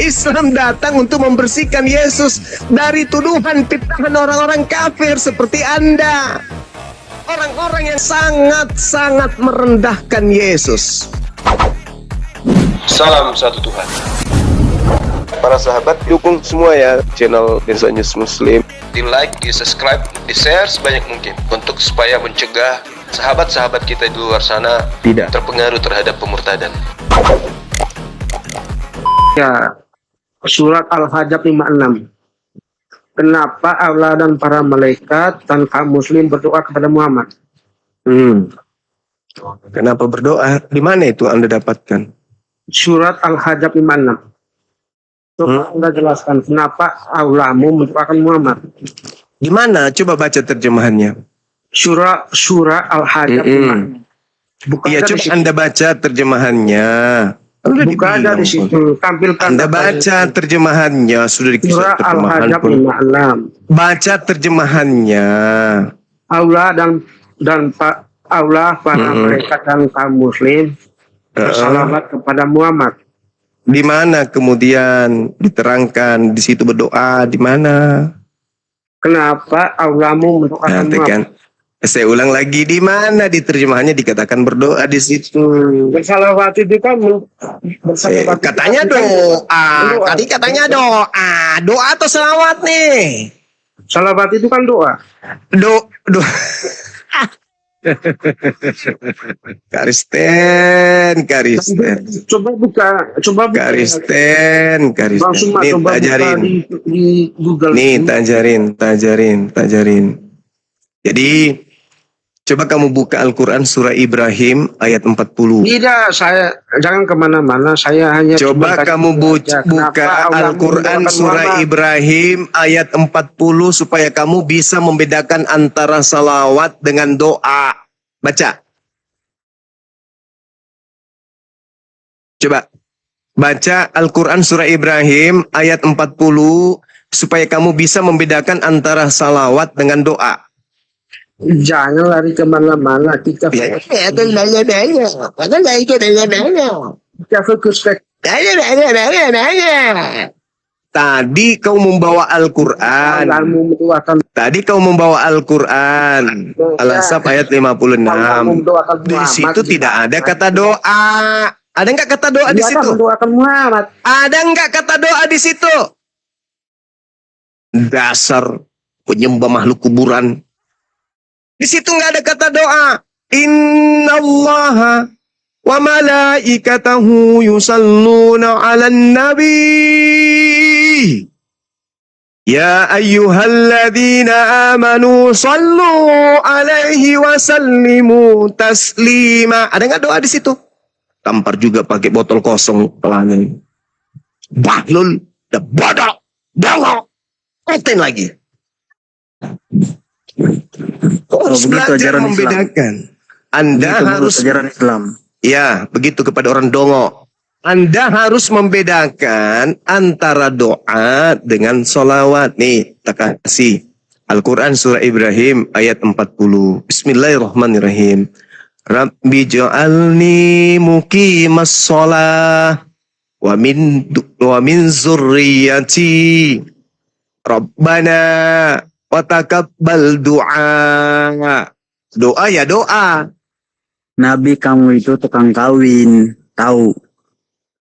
Islam datang untuk membersihkan Yesus dari tuduhan fitnahan orang-orang kafir seperti Anda. Orang-orang yang sangat-sangat merendahkan Yesus. Salam satu Tuhan. Para sahabat, dukung semua ya channel Densa News Muslim. Di like, di subscribe, di share sebanyak mungkin untuk supaya mencegah sahabat-sahabat kita di luar sana tidak terpengaruh terhadap pemurtadan. Ya, surat Al-Hajj 56. Kenapa Allah dan para malaikat dan kaum muslim berdoa kepada Muhammad? Kenapa berdoa? Di mana itu Anda dapatkan? Surat Al-Hajj 56. Coba Anda jelaskan kenapa Allah mau mendoakan Muhammad. Di mana? Coba baca terjemahannya. Surah Al-Hajj 56. Bukan Iya, coba Anda baca terjemahannya. Buka aja di situ, tampilkan. Anda baca terjemahannya, sudah dikisah Surah terjemahan Al-Hajj pun. 56. Baca terjemahannya. Allah dan Allah para malaikat dan kaum muslim bersalawat kepada Muhammad. Di mana kemudian diterangkan di situ berdoa di mana? Kenapa Allah mau mendoakan Muhammad? Saya ulang lagi, di mana di terjemahannya dikatakan berdoa di situ. Bersalawat itu kan Katanya doa. Tadi katanya doa. Doa atau selawat nih? salawat itu kan doa. Doa. Karisten. Coba buka. Karisten. Nih tajarin. Di Google. Nih tajarin. Jadi coba kamu buka Al-Quran surah Ibrahim ayat 40. Tidak, jangan kemana-mana. Saya hanya coba kamu buka Al-Quran surah Ibrahim ayat 40 supaya kamu bisa membedakan antara salawat dengan doa. Baca. Coba baca Al-Quran surah Ibrahim ayat 40 supaya kamu bisa membedakan antara salawat dengan doa. Jangan lari kemana-mana. Kita fokus ke Tadi kau membawa Al-Quran. Al-Asaf ayat 56. Di situ tidak ada kata doa. Ada nggak kata doa di situ? Ada nggak kata doa di situ? Dasar penyembah makhluk kuburan. Di situ nggak ada kata doa. Innallaha wa malaikatahu yusalluna 'alan nabi. Ya ayyuhalladzina amanu sallu 'alaihi wa sallimu taslima. Ada nggak doa di situ? Tampar juga pakai botol kosong pelangnya. Bahlul, bodoh, bangok, konten lagi. Harus belajar membedakan. Anda harus ajaran Islam. Ya, begitu kepada orang dongo. Anda harus membedakan antara doa dengan sholawat. Nih, tak kasih. Al-Quran surah Ibrahim ayat 40. Bismillahirrahmanirrahim. Rabbi ja'alni muqimas sholah wa min zurriyati. Rabbana wa taqabbal du'a. Doa ya doa. Nabi kamu itu tukang kawin, tahu.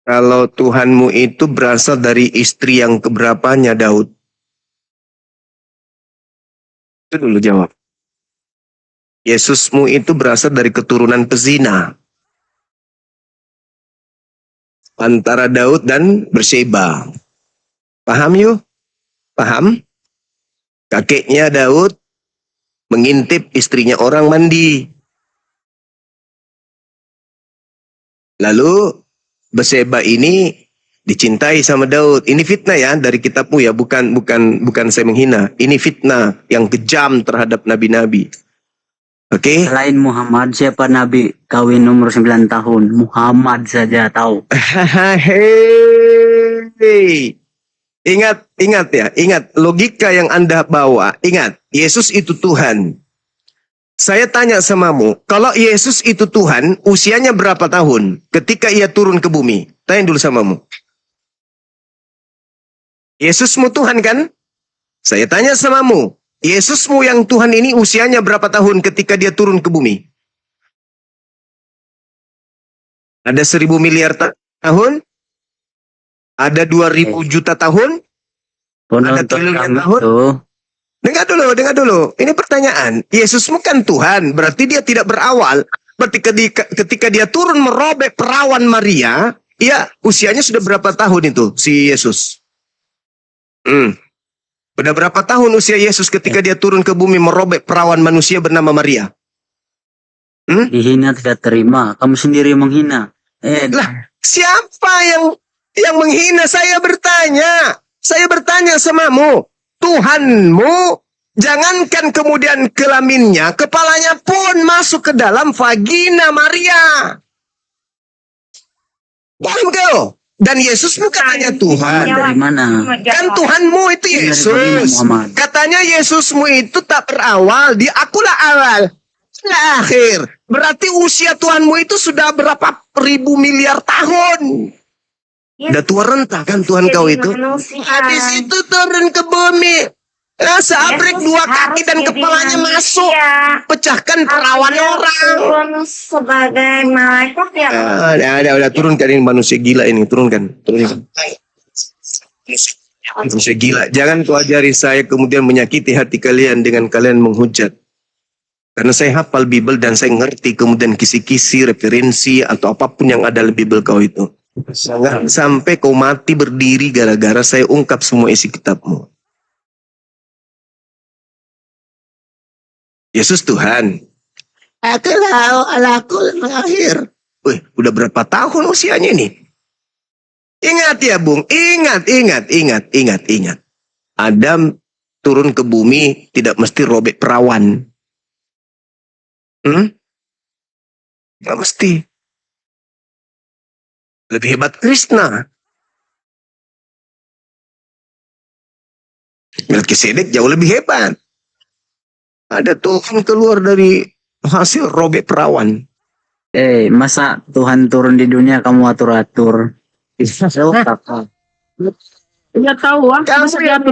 Kalau Tuhanmu itu berasal dari istri yang keberapanya, Daud? Itu dulu jawab. Yesusmu itu berasal dari keturunan pezina. Antara Daud dan Berseba. Paham yuk? Paham? Kakeknya Daud mengintip istrinya orang mandi. Lalu Berseba ini dicintai sama Daud. Ini fitnah ya dari kitabmu ya, bukan saya menghina. Ini fitnah yang kejam terhadap nabi-nabi. Oke? Selain Muhammad, siapa nabi kawin umur 9 tahun? Muhammad saja tahu. Hei. Ingat logika yang Anda bawa. Ingat, Yesus itu Tuhan. Saya tanya samamu, kalau Yesus itu Tuhan, usianya berapa tahun ketika ia turun ke bumi? Tanya dulu samamu. Yesusmu Tuhan kan? Saya tanya samamu, Yesusmu yang Tuhan ini usianya berapa tahun ketika dia turun ke bumi? Ada 1.000 miliar tahun? Ada 2.000 juta tahun? Ada triliunan tahun? Dengar dulu. Ini pertanyaan. Yesusmu kan Tuhan, berarti dia tidak berawal. Berarti ketika dia turun merobek perawan Maria, ya usianya sudah berapa tahun itu si Yesus? Udah berapa tahun usia Yesus ketika dia turun ke bumi merobek perawan manusia bernama Maria? Dihina tidak terima, kamu sendiri menghina. Lah, siapa yang menghina? Saya bertanya samamu, Tuhanmu, jangankan kemudian kelaminnya, kepalanya pun masuk ke dalam vagina Maria. Paham kau? Dan Yesus bukan hanya Tuhan. Dari mana? Kan Tuhanmu itu Yesus. Katanya Yesusmu itu tak berawal, akulah awal. Lah akhir. Berarti usia Tuhanmu itu sudah berapa ribu miliar tahun. Udah tua renta kan Tuhan kau itu. Habis itu turun ke bumi. Seabrek 2 kaki dan kepalanya masuk. Pecahkan perawan orang. Sebagai malaikat ya. Udah turunkan ini manusia gila ini. Turunkan. Manusia gila. Jangan kau ajari saya kemudian menyakiti hati kalian dengan kalian menghujat. Karena saya hafal Bible dan saya ngerti kemudian kisi-kisi, referensi atau apapun yang ada dalam Bible kau itu. Jangan sampai kau mati berdiri gara-gara saya ungkap semua isi kitabmu. Yesus Tuhan. Aku mengakhir. Wih, udah berapa tahun usianya ini? Ingat ya, Bung. Ingat. Adam turun ke bumi tidak mesti robek perawan. Nggak mesti. Lebih hebat Krishna. Melkisedek jauh lebih hebat. Ada Tuhan keluar dari hasil robek perawan. Masa Tuhan turun di dunia kamu atur-atur? Ya tahu Kamu yang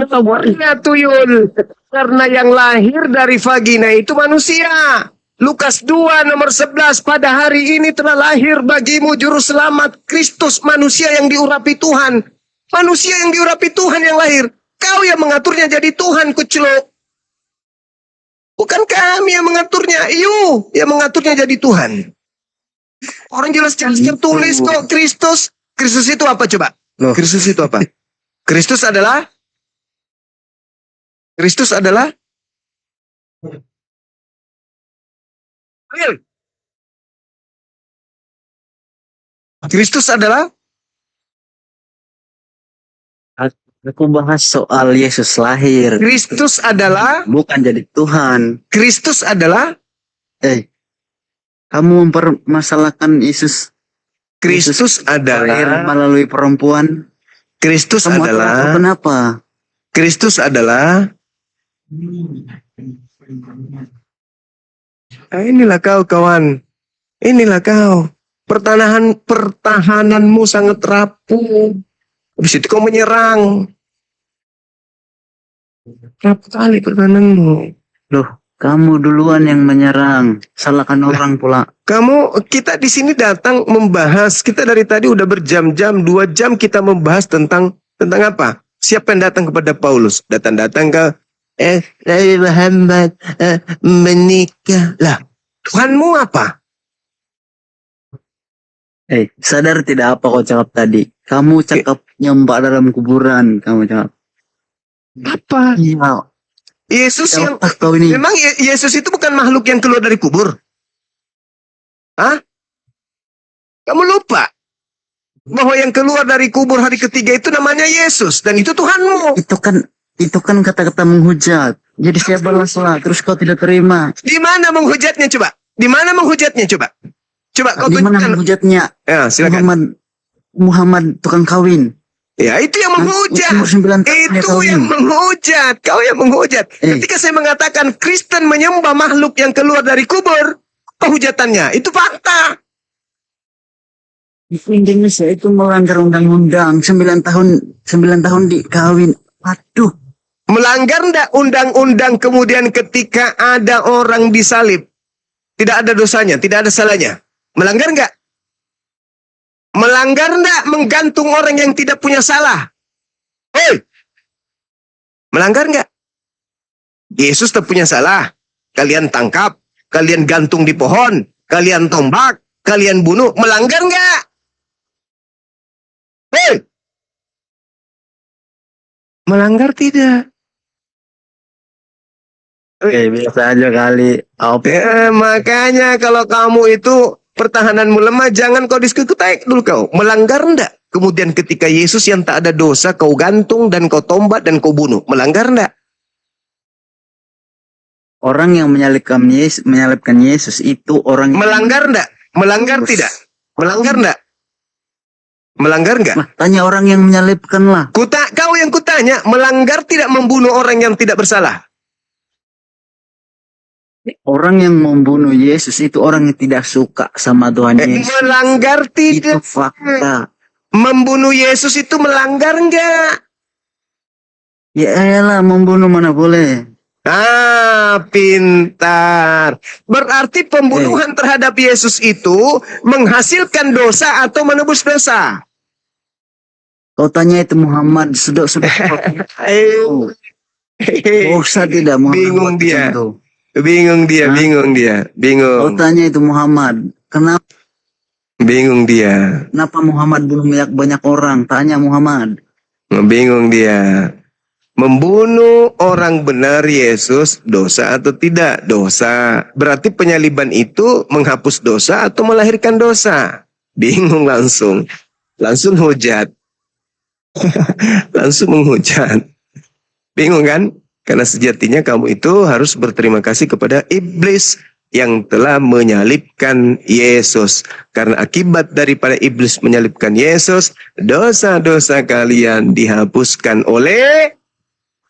tuyul. Karena yang lahir dari vagina itu manusia. Lukas 2 nomor 11, pada hari ini telah lahir bagimu juru selamat Kristus, manusia yang diurapi Tuhan. Manusia yang diurapi Tuhan yang lahir. Kau yang mengaturnya jadi Tuhan, kucelok. Bukan kami yang mengaturnya, you yang mengaturnya jadi Tuhan. Orang jelas-jelas tertulis kok Kristus. Kristus itu apa coba? Kristus itu apa? Kristus adalah Kristus adalah Aku bahas soal Yesus lahir. Kristus adalah Bukan jadi Tuhan. Kristus adalah Kamu mempermasalahkan Yesus. Kristus lahir adalah melalui perempuan. Kristus Kamu adalah atur-atur kenapa? Kristus adalah inilah kau kawan. Inilah kau. Pertahananmu sangat rapuh. Habis itu kau menyerang. Rapuh kali pertahananmu. Loh, kamu duluan yang menyerang. Salahkan orang pula. Kita di sini datang membahas. Kita dari tadi udah berjam-jam, 2 jam kita membahas tentang apa? Siapa yang datang kepada Paulus? Datang ke Nabi Muhammad menikah. Lah, Tuhanmu apa? Sadar tidak apa kau cakap tadi? Kamu cakap nyembah dalam kuburan. Kamu cakap. Apa? Iya. Yesus yang Kau ini. memang Yesus itu bukan makhluk yang keluar dari kubur. Hah? Kamu lupa bahwa yang keluar dari kubur hari ketiga itu namanya Yesus dan itu Tuhanmu. Itu kan kata-kata menghujat. Jadi saya balaslah. Terus kau tidak terima. Di mana menghujatnya coba? Di mana menghujatnya coba? Coba kau Di mana tunjukkan. menghujatnya? Ya, silakan. Muhammad tukang kawin. Ya, itu yang menghujat. Umur 9 tahun dia Itu kawin. yang menghujat. Kau yang menghujat. Ketika saya mengatakan Kristen menyembah makhluk yang keluar dari kubur, kehujatannya itu fakta. Indonesia itu melanggar undang-undang. 9 tahun dikawin. Aduh. Melanggar enggak undang-undang kemudian ketika ada orang disalib? Tidak ada dosanya, tidak ada salahnya. Melanggar enggak? Melanggar enggak menggantung orang yang tidak punya salah? Hei! Melanggar enggak? Yesus tak punya salah. Kalian tangkap, kalian gantung di pohon, kalian tombak, kalian bunuh. Melanggar enggak? Hei! Melanggar tidak. Biasa aja kali. Makanya kalau kamu itu pertahananmu lemah, jangan kau diskusi dulu kau. Melanggar enggak? Kemudian ketika Yesus yang tak ada dosa, kau gantung dan kau tombak dan kau bunuh. Melanggar enggak? Orang yang menyalibkan Yesus itu orang Melanggar enggak? Melanggar tidak? Melanggar enggak? Melanggar enggak? Nah, tanya orang yang menyalibkan lah. Kau yang kutanya, melanggar tidak membunuh orang yang tidak bersalah? Orang yang membunuh Yesus itu orang yang tidak suka sama Tuhan Yesus. Melanggar Itu tidak? fakta. Membunuh Yesus itu melanggar enggak? Ya elah, membunuh mana boleh. Pintar. Berarti pembunuhan terhadap Yesus itu menghasilkan dosa atau menebus dosa? Kau tanya itu Muhammad sudah dosa tidak Muhammad. Bingung dia. Itu. Bingung dia, Hah? bingung dia, Kau bingung. tanya itu Muhammad, kenapa Bingung dia, Muhammad bunuh banyak orang? Tanya Muhammad. bingung dia. Membunuh orang benar Yesus dosa atau tidak? Dosa. Berarti penyaliban itu menghapus dosa atau melahirkan dosa? Bingung langsung. Langsung hujat. Langsung menghujat. Bingung kan? Karena sejatinya kamu itu harus berterima kasih kepada iblis yang telah menyalibkan Yesus. Karena akibat daripada iblis menyalibkan Yesus, dosa-dosa kalian dihapuskan oleh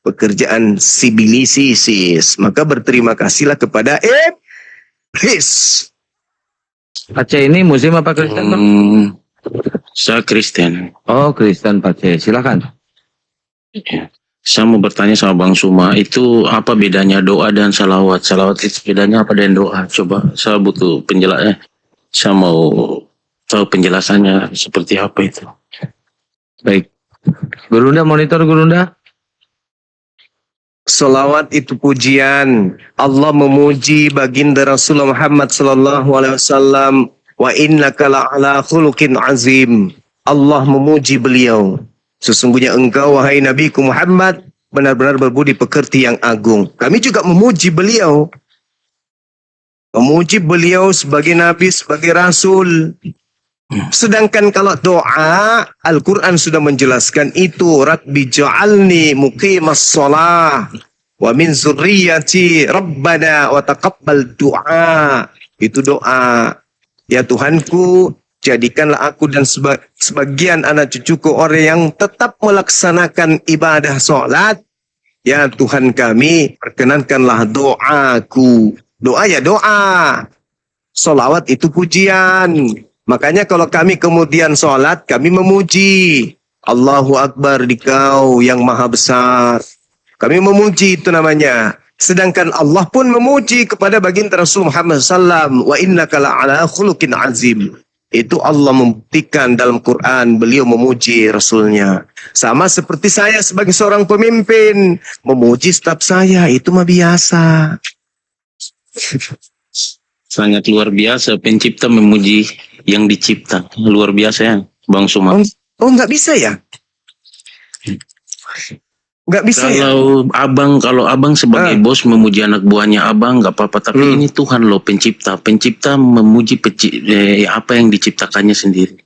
pekerjaan sibilisis. Maka berterima kasihlah kepada iblis. Aceh ini Muslim apa Kristen, Pak? Saya Kristen. Oh, Kristen, Pak Aceh. Silakan. Ya. Saya mau bertanya sama Bang Suma, itu apa bedanya doa dan salawat? Salawat itu bedanya apa dengan doa? Coba saya butuh penjelasannya. Saya mau tahu penjelasannya seperti apa itu. Baik. Gurunda, monitor Gurunda. Salawat itu pujian. Allah memuji baginda Rasulullah Muhammad sallallahu alaihi wasallam, wa innaka la'ala khuluqin azim. Allah memuji beliau. Sesungguhnya engkau wahai Nabiku Muhammad benar-benar berbudi pekerti yang agung. Kami juga memuji beliau. Memuji beliau sebagai nabi, sebagai rasul. Sedangkan kalau doa, Al-Quran sudah menjelaskan itu. Rabbi ja'alni muqimas shalah wa min zurriyati rabbana wa taqabbal du'a. Itu doa. Ya Tuhanku, jadikanlah aku dan sebagian anak cucuku orang yang tetap melaksanakan ibadah sholat. Ya Tuhan kami, perkenankanlah doaku. Doa ya doa. Sholawat itu pujian. Makanya kalau kami kemudian sholat, kami memuji. Allahu Akbar dikau yang maha besar. Kami memuji itu namanya. Sedangkan Allah pun memuji kepada baginda Rasul Muhammad SAW. Wa innaka la'ala khuluqin azim. Itu Allah membuktikan dalam Quran, beliau memuji Rasulnya. Sama seperti saya sebagai seorang pemimpin, memuji staf saya, itu mah biasa. Sangat luar biasa, pencipta memuji yang dicipta. Luar biasa ya, Bang Suma. Oh nggak bisa ya? Nggak bisa ya? Kalau abang sebagai bos memuji anak buahnya abang nggak apa-apa, tapi ini Tuhan loh pencipta memuji apa yang diciptakannya sendiri.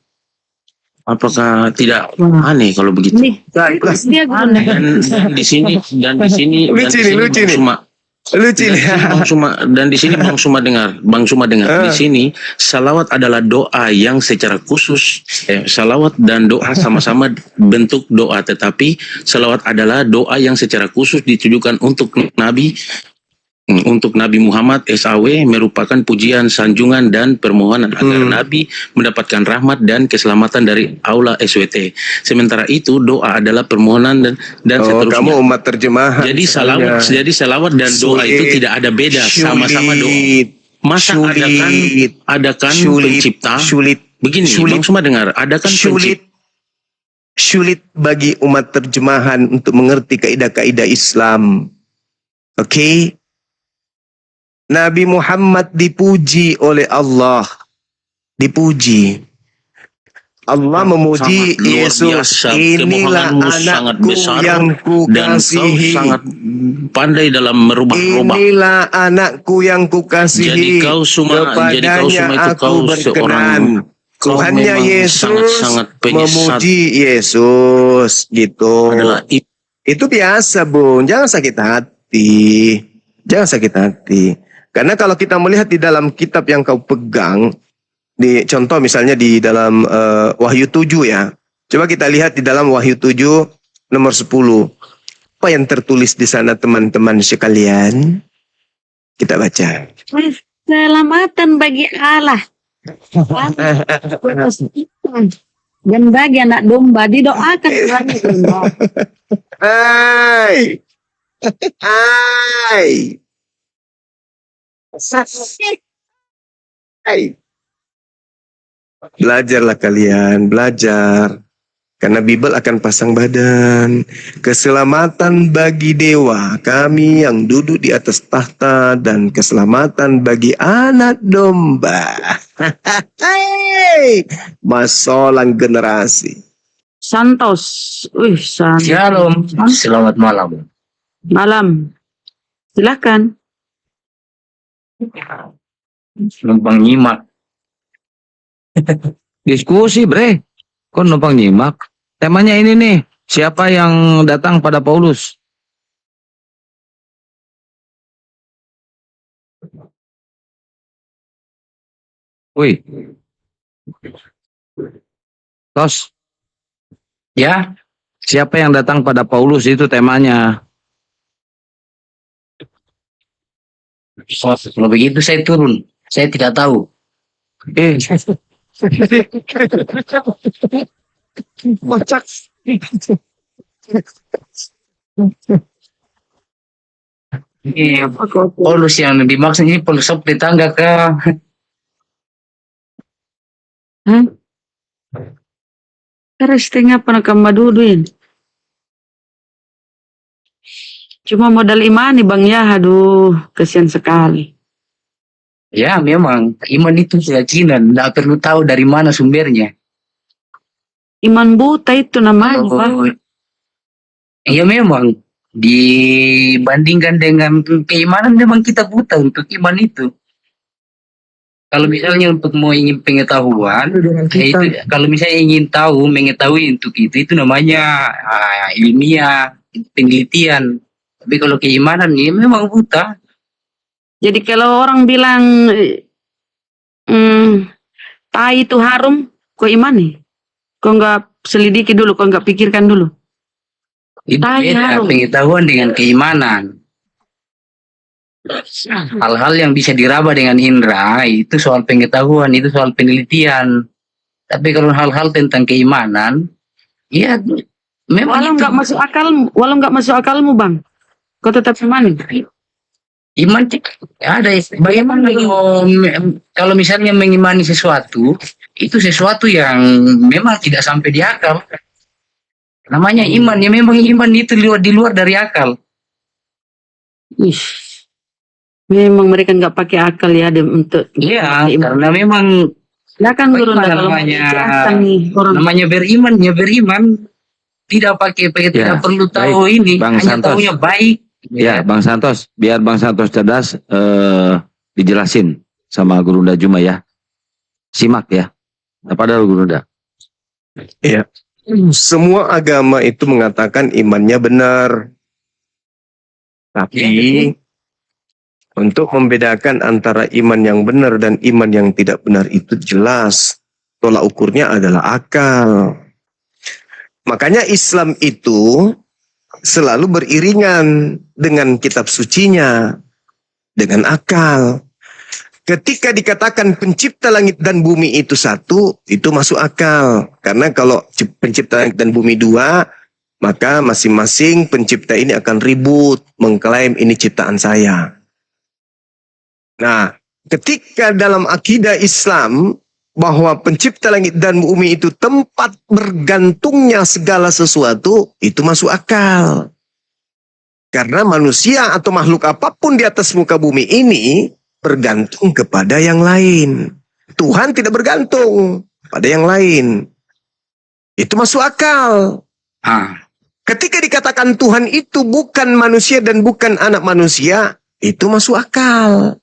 Apakah tidak aneh kalau begitu? Nah, Dan di sini lucu nih. Dan di sini Bang Suma dengar. Di sini salawat adalah doa yang secara khusus, salawat dan doa sama-sama bentuk doa, tetapi salawat adalah doa yang secara khusus ditujukan untuk Nabi untuk Nabi Muhammad SAW merupakan pujian, sanjungan, dan permohonan agar Nabi mendapatkan rahmat dan keselamatan dari Allah SWT. Sementara itu doa adalah permohonan dan seterusnya. Kamu umat terjemahan. Jadi salawat dan doa itu tidak ada beda, sama-sama doa. Masa adakan pencipta? Begini, Bang Suma dengar, adakan sulit bagi umat terjemahan untuk mengerti kaidah-kaidah Islam. Oke? Nabi Muhammad dipuji oleh Allah. Dipuji. Allah memuji Yesus. Inilah anakku yang kukasihi. Sangat pandai dalam merubah-rubah. Inilah anakku yang kukasihi. Kepadanya aku berkenan. Tuhannya Yesus memuji Yesus. Gitu. Itu biasa, Bung. Jangan sakit hati. Jangan sakit hati. Karena kalau kita melihat di dalam kitab yang kau pegang, contoh misalnya di dalam Wahyu 7 ya. Coba kita lihat di dalam Wahyu 7 nomor 10. Apa yang tertulis di sana teman-teman sekalian? Kita baca. Keselamatan bagi Allah. Dan bagi anak domba didoakan Tuhan domba. Hai. Hai. Belajarlah kalian, belajar. Karena Bible akan pasang badan. Keselamatan bagi dewa, kami yang duduk di atas tahta, dan keselamatan bagi anak domba. Masolang generasi. Santos. Santos. Shalom. Selamat malam. Malam. Silakan. Numpang nyimak. Diskusi, Bre. Kok numpang nyimak? Temanya ini nih, siapa yang datang pada Paulus? Wih. Tos. Ya, Siapa yang datang pada Paulus itu temanya. kalau begitu saya turun. Saya tidak tahu. Kocak. Paulus yang dimaksud ini Paulus tetangga kah? Terus tengah pernah kemaduduin. Cuma modal iman nih Bang ya, aduh kesian sekali. Ya, memang iman itu keyakinan, tidak perlu tahu dari mana sumbernya. Iman buta itu namanya. Pak. Ya memang dibandingkan dengan keimanan memang kita buta untuk iman itu. Kalau misalnya untuk mau ingin pengetahuan, itu, kalau misalnya ingin tahu, mengetahui untuk itu namanya ilmiah, penelitian. Tapi kalau keimanan ini memang buta. Jadi kalau orang bilang tai itu harum, kok iman nih? Kok nggak selidiki dulu, kok nggak pikirkan dulu? Itu beda pengetahuan dengan keimanan. Hal-hal yang bisa diraba dengan indera itu soal pengetahuan, itu soal penelitian. Tapi kalau hal-hal tentang keimanan, ya memang walau nggak masuk akalmu Bang, kau tetap iman. Iman ada. Bagaimana kalau misalnya mengimani sesuatu, itu sesuatu yang memang tidak sampai di akal. Namanya iman, ya memang iman itu di luar dari akal. Memang mereka nggak pakai akal ya untuk. Iya, karena memang silakan guru namanya beriman, ya beriman tidak pakai tidak perlu tahu ini, Bang hanya Santos. tahunya baik. Ya, Bang Santos, biar Bang Santos cerdas, dijelasin sama Guru Nda Juma ya. Simak ya. Apa ada Guru Nda? Iya. Semua agama itu mengatakan imannya benar. Tapi untuk membedakan antara iman yang benar dan iman yang tidak benar itu jelas. Tolak ukurnya adalah akal. Makanya Islam itu selalu beriringan dengan kitab sucinya. dengan akal. Ketika dikatakan pencipta langit dan bumi itu satu, itu masuk akal. Karena kalau pencipta langit dan bumi dua, maka masing-masing pencipta ini akan ribut, mengklaim ini ciptaan saya. Nah, ketika dalam akidah Islam, bahwa pencipta langit dan bumi itu tempat bergantungnya segala sesuatu, itu masuk akal. Karena manusia atau makhluk apapun di atas muka bumi ini bergantung kepada yang lain. Tuhan tidak bergantung pada yang lain. Itu masuk akal. Ketika dikatakan Tuhan itu bukan manusia dan bukan anak manusia, itu masuk akal.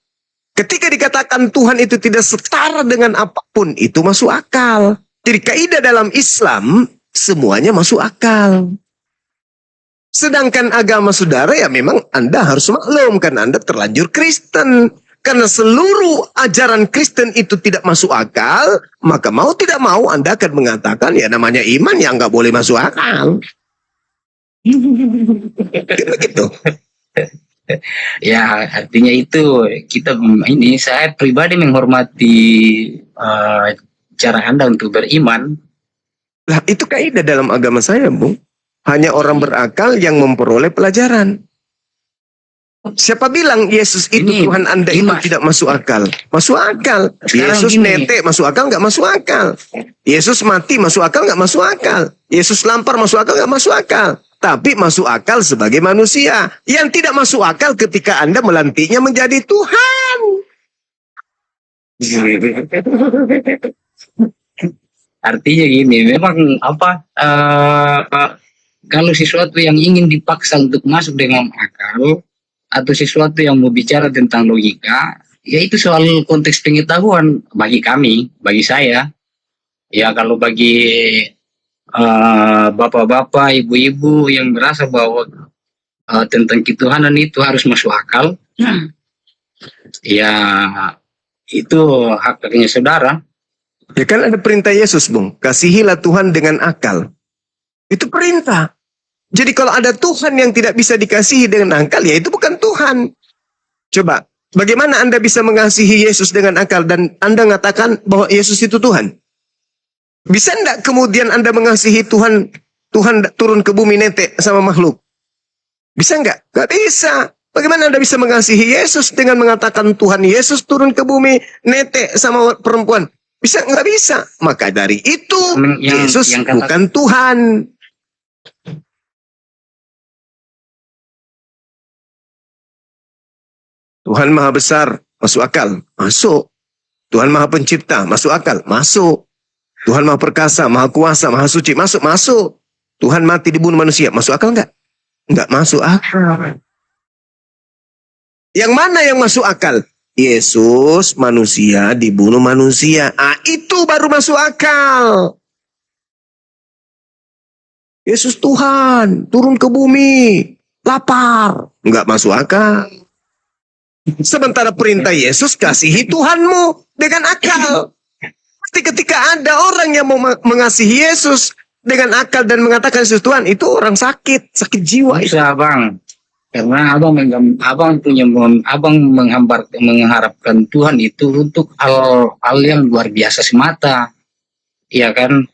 Ketika dikatakan Tuhan itu tidak setara dengan apapun, itu masuk akal. Jadi kaidah dalam Islam, semuanya masuk akal. Sedangkan agama saudara ya memang Anda harus maklum, karena Anda terlanjur Kristen. Karena seluruh ajaran Kristen itu tidak masuk akal, maka mau tidak mau Anda akan mengatakan ya namanya iman yang nggak boleh masuk akal. Begitu. Ya, artinya itu kita ini saya pribadi menghormati cara Anda untuk beriman. Lah itu kaidah dalam agama saya, Bung. Hanya orang berakal yang memperoleh pelajaran. Siapa bilang Yesus itu Ini, Tuhan Anda itu tidak masuk akal? Masuk akal. Yesus netek masuk akal nggak masuk akal. Yesus mati masuk akal nggak masuk akal. Yesus lampar masuk akal nggak masuk akal. Tapi masuk akal sebagai manusia. Yang tidak masuk akal ketika Anda melantiknya menjadi Tuhan. Artinya gini, memang kalau sesuatu yang ingin dipaksa untuk masuk dengan akal, atau sesuatu yang mau bicara tentang logika, ya itu soal konteks pengetahuan bagi kami, bagi saya. Ya kalau bagi bapak-bapak, ibu-ibu yang merasa bahwa tentang ketuhanan itu harus masuk akal, ya itu haknya saudara. Ya kan ada perintah Yesus, Bung. Kasihilah Tuhan dengan akal. Itu perintah. Jadi kalau ada Tuhan yang tidak bisa dikasihi dengan akal, ya itu bukan Tuhan. Coba, bagaimana Anda bisa mengasihi Yesus dengan akal dan Anda mengatakan bahwa Yesus itu Tuhan? Bisa enggak kemudian Anda mengasihi Tuhan turun ke bumi netek sama makhluk? Bisa enggak? Enggak bisa. Bagaimana Anda bisa mengasihi Yesus dengan mengatakan Tuhan Yesus turun ke bumi netek sama perempuan? Bisa enggak bisa? Maka dari itu Yesus bukan Tuhan. Tuhan Maha Besar, masuk akal, masuk. Tuhan Maha Pencipta, masuk akal, masuk. Tuhan Maha Perkasa, Maha Kuasa, Maha Suci, masuk. Tuhan mati dibunuh manusia, masuk akal enggak? Enggak masuk akal. Yang mana yang masuk akal? Yesus manusia dibunuh manusia. Itu baru masuk akal. Yesus Tuhan turun ke bumi, lapar, enggak masuk akal. Sementara perintah Yesus, kasihi Tuhanmu dengan akal. Pasti ketika ada orang yang mau mengasihi Yesus dengan akal dan mengatakan Yesus Tuhan, itu orang sakit jiwa. Bisa bang, karena abang mengharapkan Tuhan itu untuk hal yang luar biasa semata, ya kan?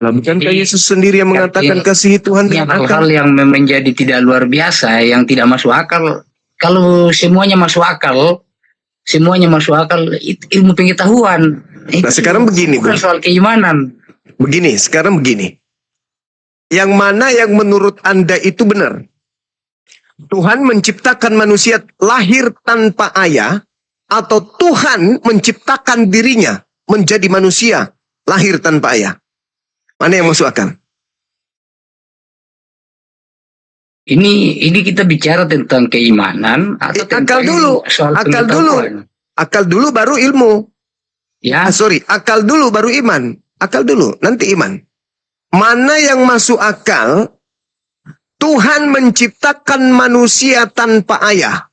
Bukankah Yesus sendiri yang mengatakan kasihi Tuhan dengan akal? Hal yang menjadi tidak luar biasa, yang tidak masuk akal. Kalau semuanya masuk akal, itu ilmu pengetahuan. Nah sekarang begini, bukan soal keimanan. Sekarang begini. Yang mana yang menurut Anda itu benar? Tuhan menciptakan manusia lahir tanpa ayah, atau Tuhan menciptakan dirinya menjadi manusia lahir tanpa ayah? Mana yang masuk akal? Ini kita bicara tentang keimanan atau akal dulu, soal akal dulu baru ilmu. Ya, akal dulu baru iman. Akal dulu, nanti iman. Mana yang masuk akal? Tuhan menciptakan manusia tanpa ayah,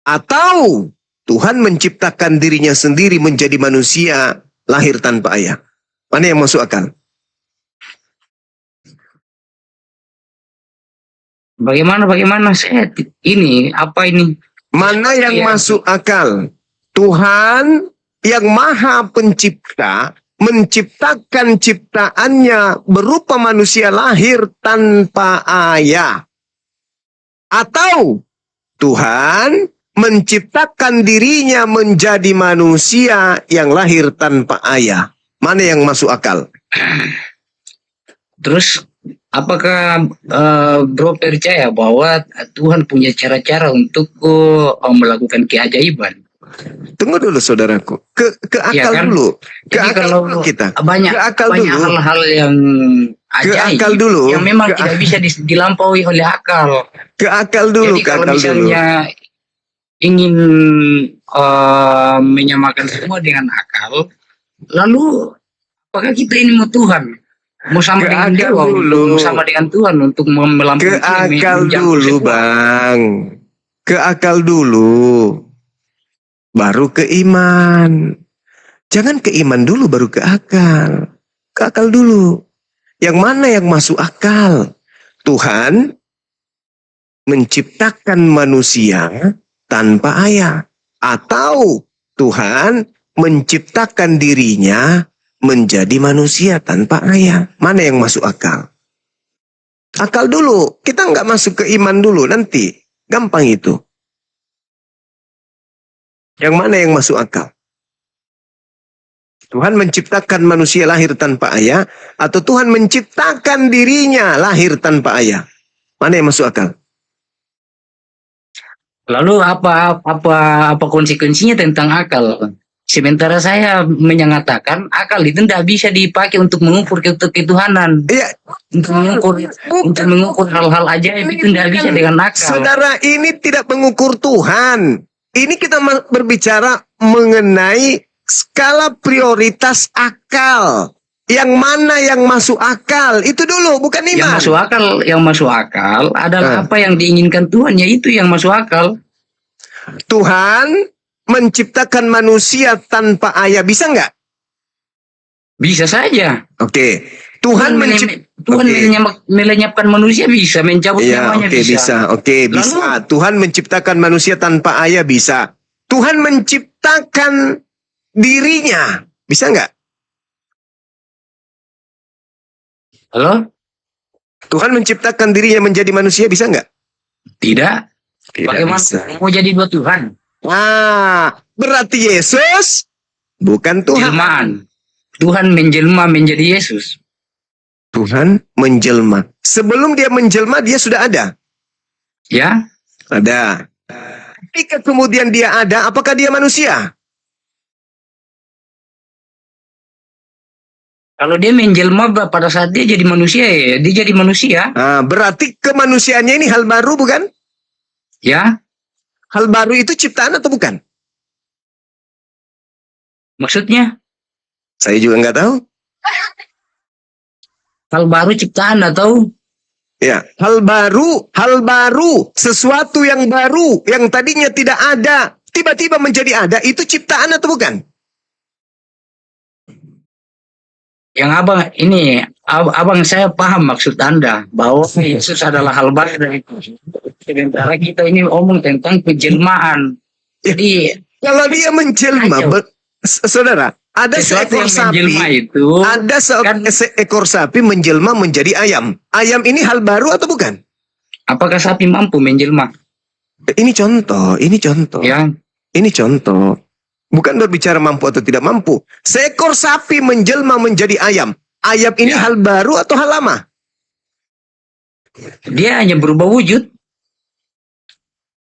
atau Tuhan menciptakan dirinya sendiri menjadi manusia lahir tanpa ayah? Mana yang masuk akal? Bagaimana saya ini apa ini? Mana yang Iya. masuk akal? Tuhan yang Maha Pencipta menciptakan ciptaannya berupa manusia lahir tanpa ayah. Atau Tuhan menciptakan dirinya menjadi manusia yang lahir tanpa ayah. Mana yang masuk akal? Terus apakah bro percaya bahwa Tuhan punya cara-cara untuk melakukan keajaiban? Tunggu dulu saudaraku. Ke Iya akal kan? dulu. Ke Jadi akal kalau dulu kita. banyak Ke akal banyak dulu. hal-hal yang Ke ajaib akal dulu. yang memang Ke- tidak bisa dilampaui oleh akal. Ke akal dulu. Jadi Ke kalau akal dulu. misalnya ingin menyamakan semua dengan akal, lalu apakah kita ini mau Tuhan? Mau sama Ke dengan akal Dewa, dulu. mau sama dengan Tuhan untuk melampaui Ke akal dulu, Bang. Ke akal dulu. Baru ke iman. Jangan ke iman dulu baru ke akal. Ke akal dulu. Yang mana yang masuk akal? Tuhan menciptakan manusia tanpa ayah. Atau Tuhan menciptakan dirinya menjadi manusia tanpa ayah. Mana yang masuk akal? Akal dulu. Kita nggak masuk ke iman dulu nanti. Gampang itu. Yang mana yang masuk akal? Tuhan menciptakan manusia lahir tanpa ayah atau Tuhan menciptakan dirinya lahir tanpa ayah? Mana yang masuk akal? Lalu apa konsekuensinya tentang akal? Sementara saya menyatakan akal itu tidak bisa dipakai untuk mengukur ketuhanan, Iya, untuk mengukur hal-hal ajaib itu tidak bisa dengan akal. saudara, ini tidak mengukur Tuhan. Ini kita berbicara mengenai skala prioritas akal. Yang mana yang masuk akal? Itu dulu, bukan iman. Yang masuk akal adalah apa yang diinginkan Tuhan, yaitu yang masuk akal. Tuhan menciptakan manusia tanpa ayah, bisa nggak? Bisa saja. Oke. Tuhan melenyapkan manusia, bisa mencabut Iya, nyawanya, oke, bisa. Oke, bisa. Tuhan menciptakan manusia tanpa ayah, bisa. Tuhan menciptakan dirinya, bisa nggak? Halo? Tuhan menciptakan dirinya menjadi manusia, bisa nggak? Tidak. Tidak Bagaimana bisa. mau jadi dua Tuhan? Berarti Yesus bukan Tuhan. Jelmaan. Tuhan menjelma menjadi Yesus. Tuhan menjelma. Sebelum dia menjelma, dia sudah ada. Ya. Ada. Ketika kemudian dia ada, apakah dia manusia? Kalau dia menjelma pada saat dia jadi manusia, ya dia jadi manusia. Berarti kemanusiaannya ini hal baru, bukan? Ya. Hal baru itu ciptaan atau bukan? Maksudnya? Saya juga nggak tahu. Hal baru ciptaan atau? Ya, hal baru, sesuatu yang baru, yang tadinya tidak ada, tiba-tiba menjadi ada, itu ciptaan atau bukan? Yang abang saya paham maksud Anda bahwa Yesus adalah hal baru dari Tuhan. Sementara kita ini omong tentang penjelmaan. Jadi kalau dia menjelma, saudara, ada seekor sapi, seekor sapi menjelma menjadi ayam. Ayam ini hal baru atau bukan? Apakah sapi mampu menjelma? Ini contoh. Ya. Ini contoh. Bukan berbicara mampu atau tidak mampu. Seekor sapi menjelma menjadi ayam. Ayam ini hal baru atau hal lama? Dia hanya berubah wujud.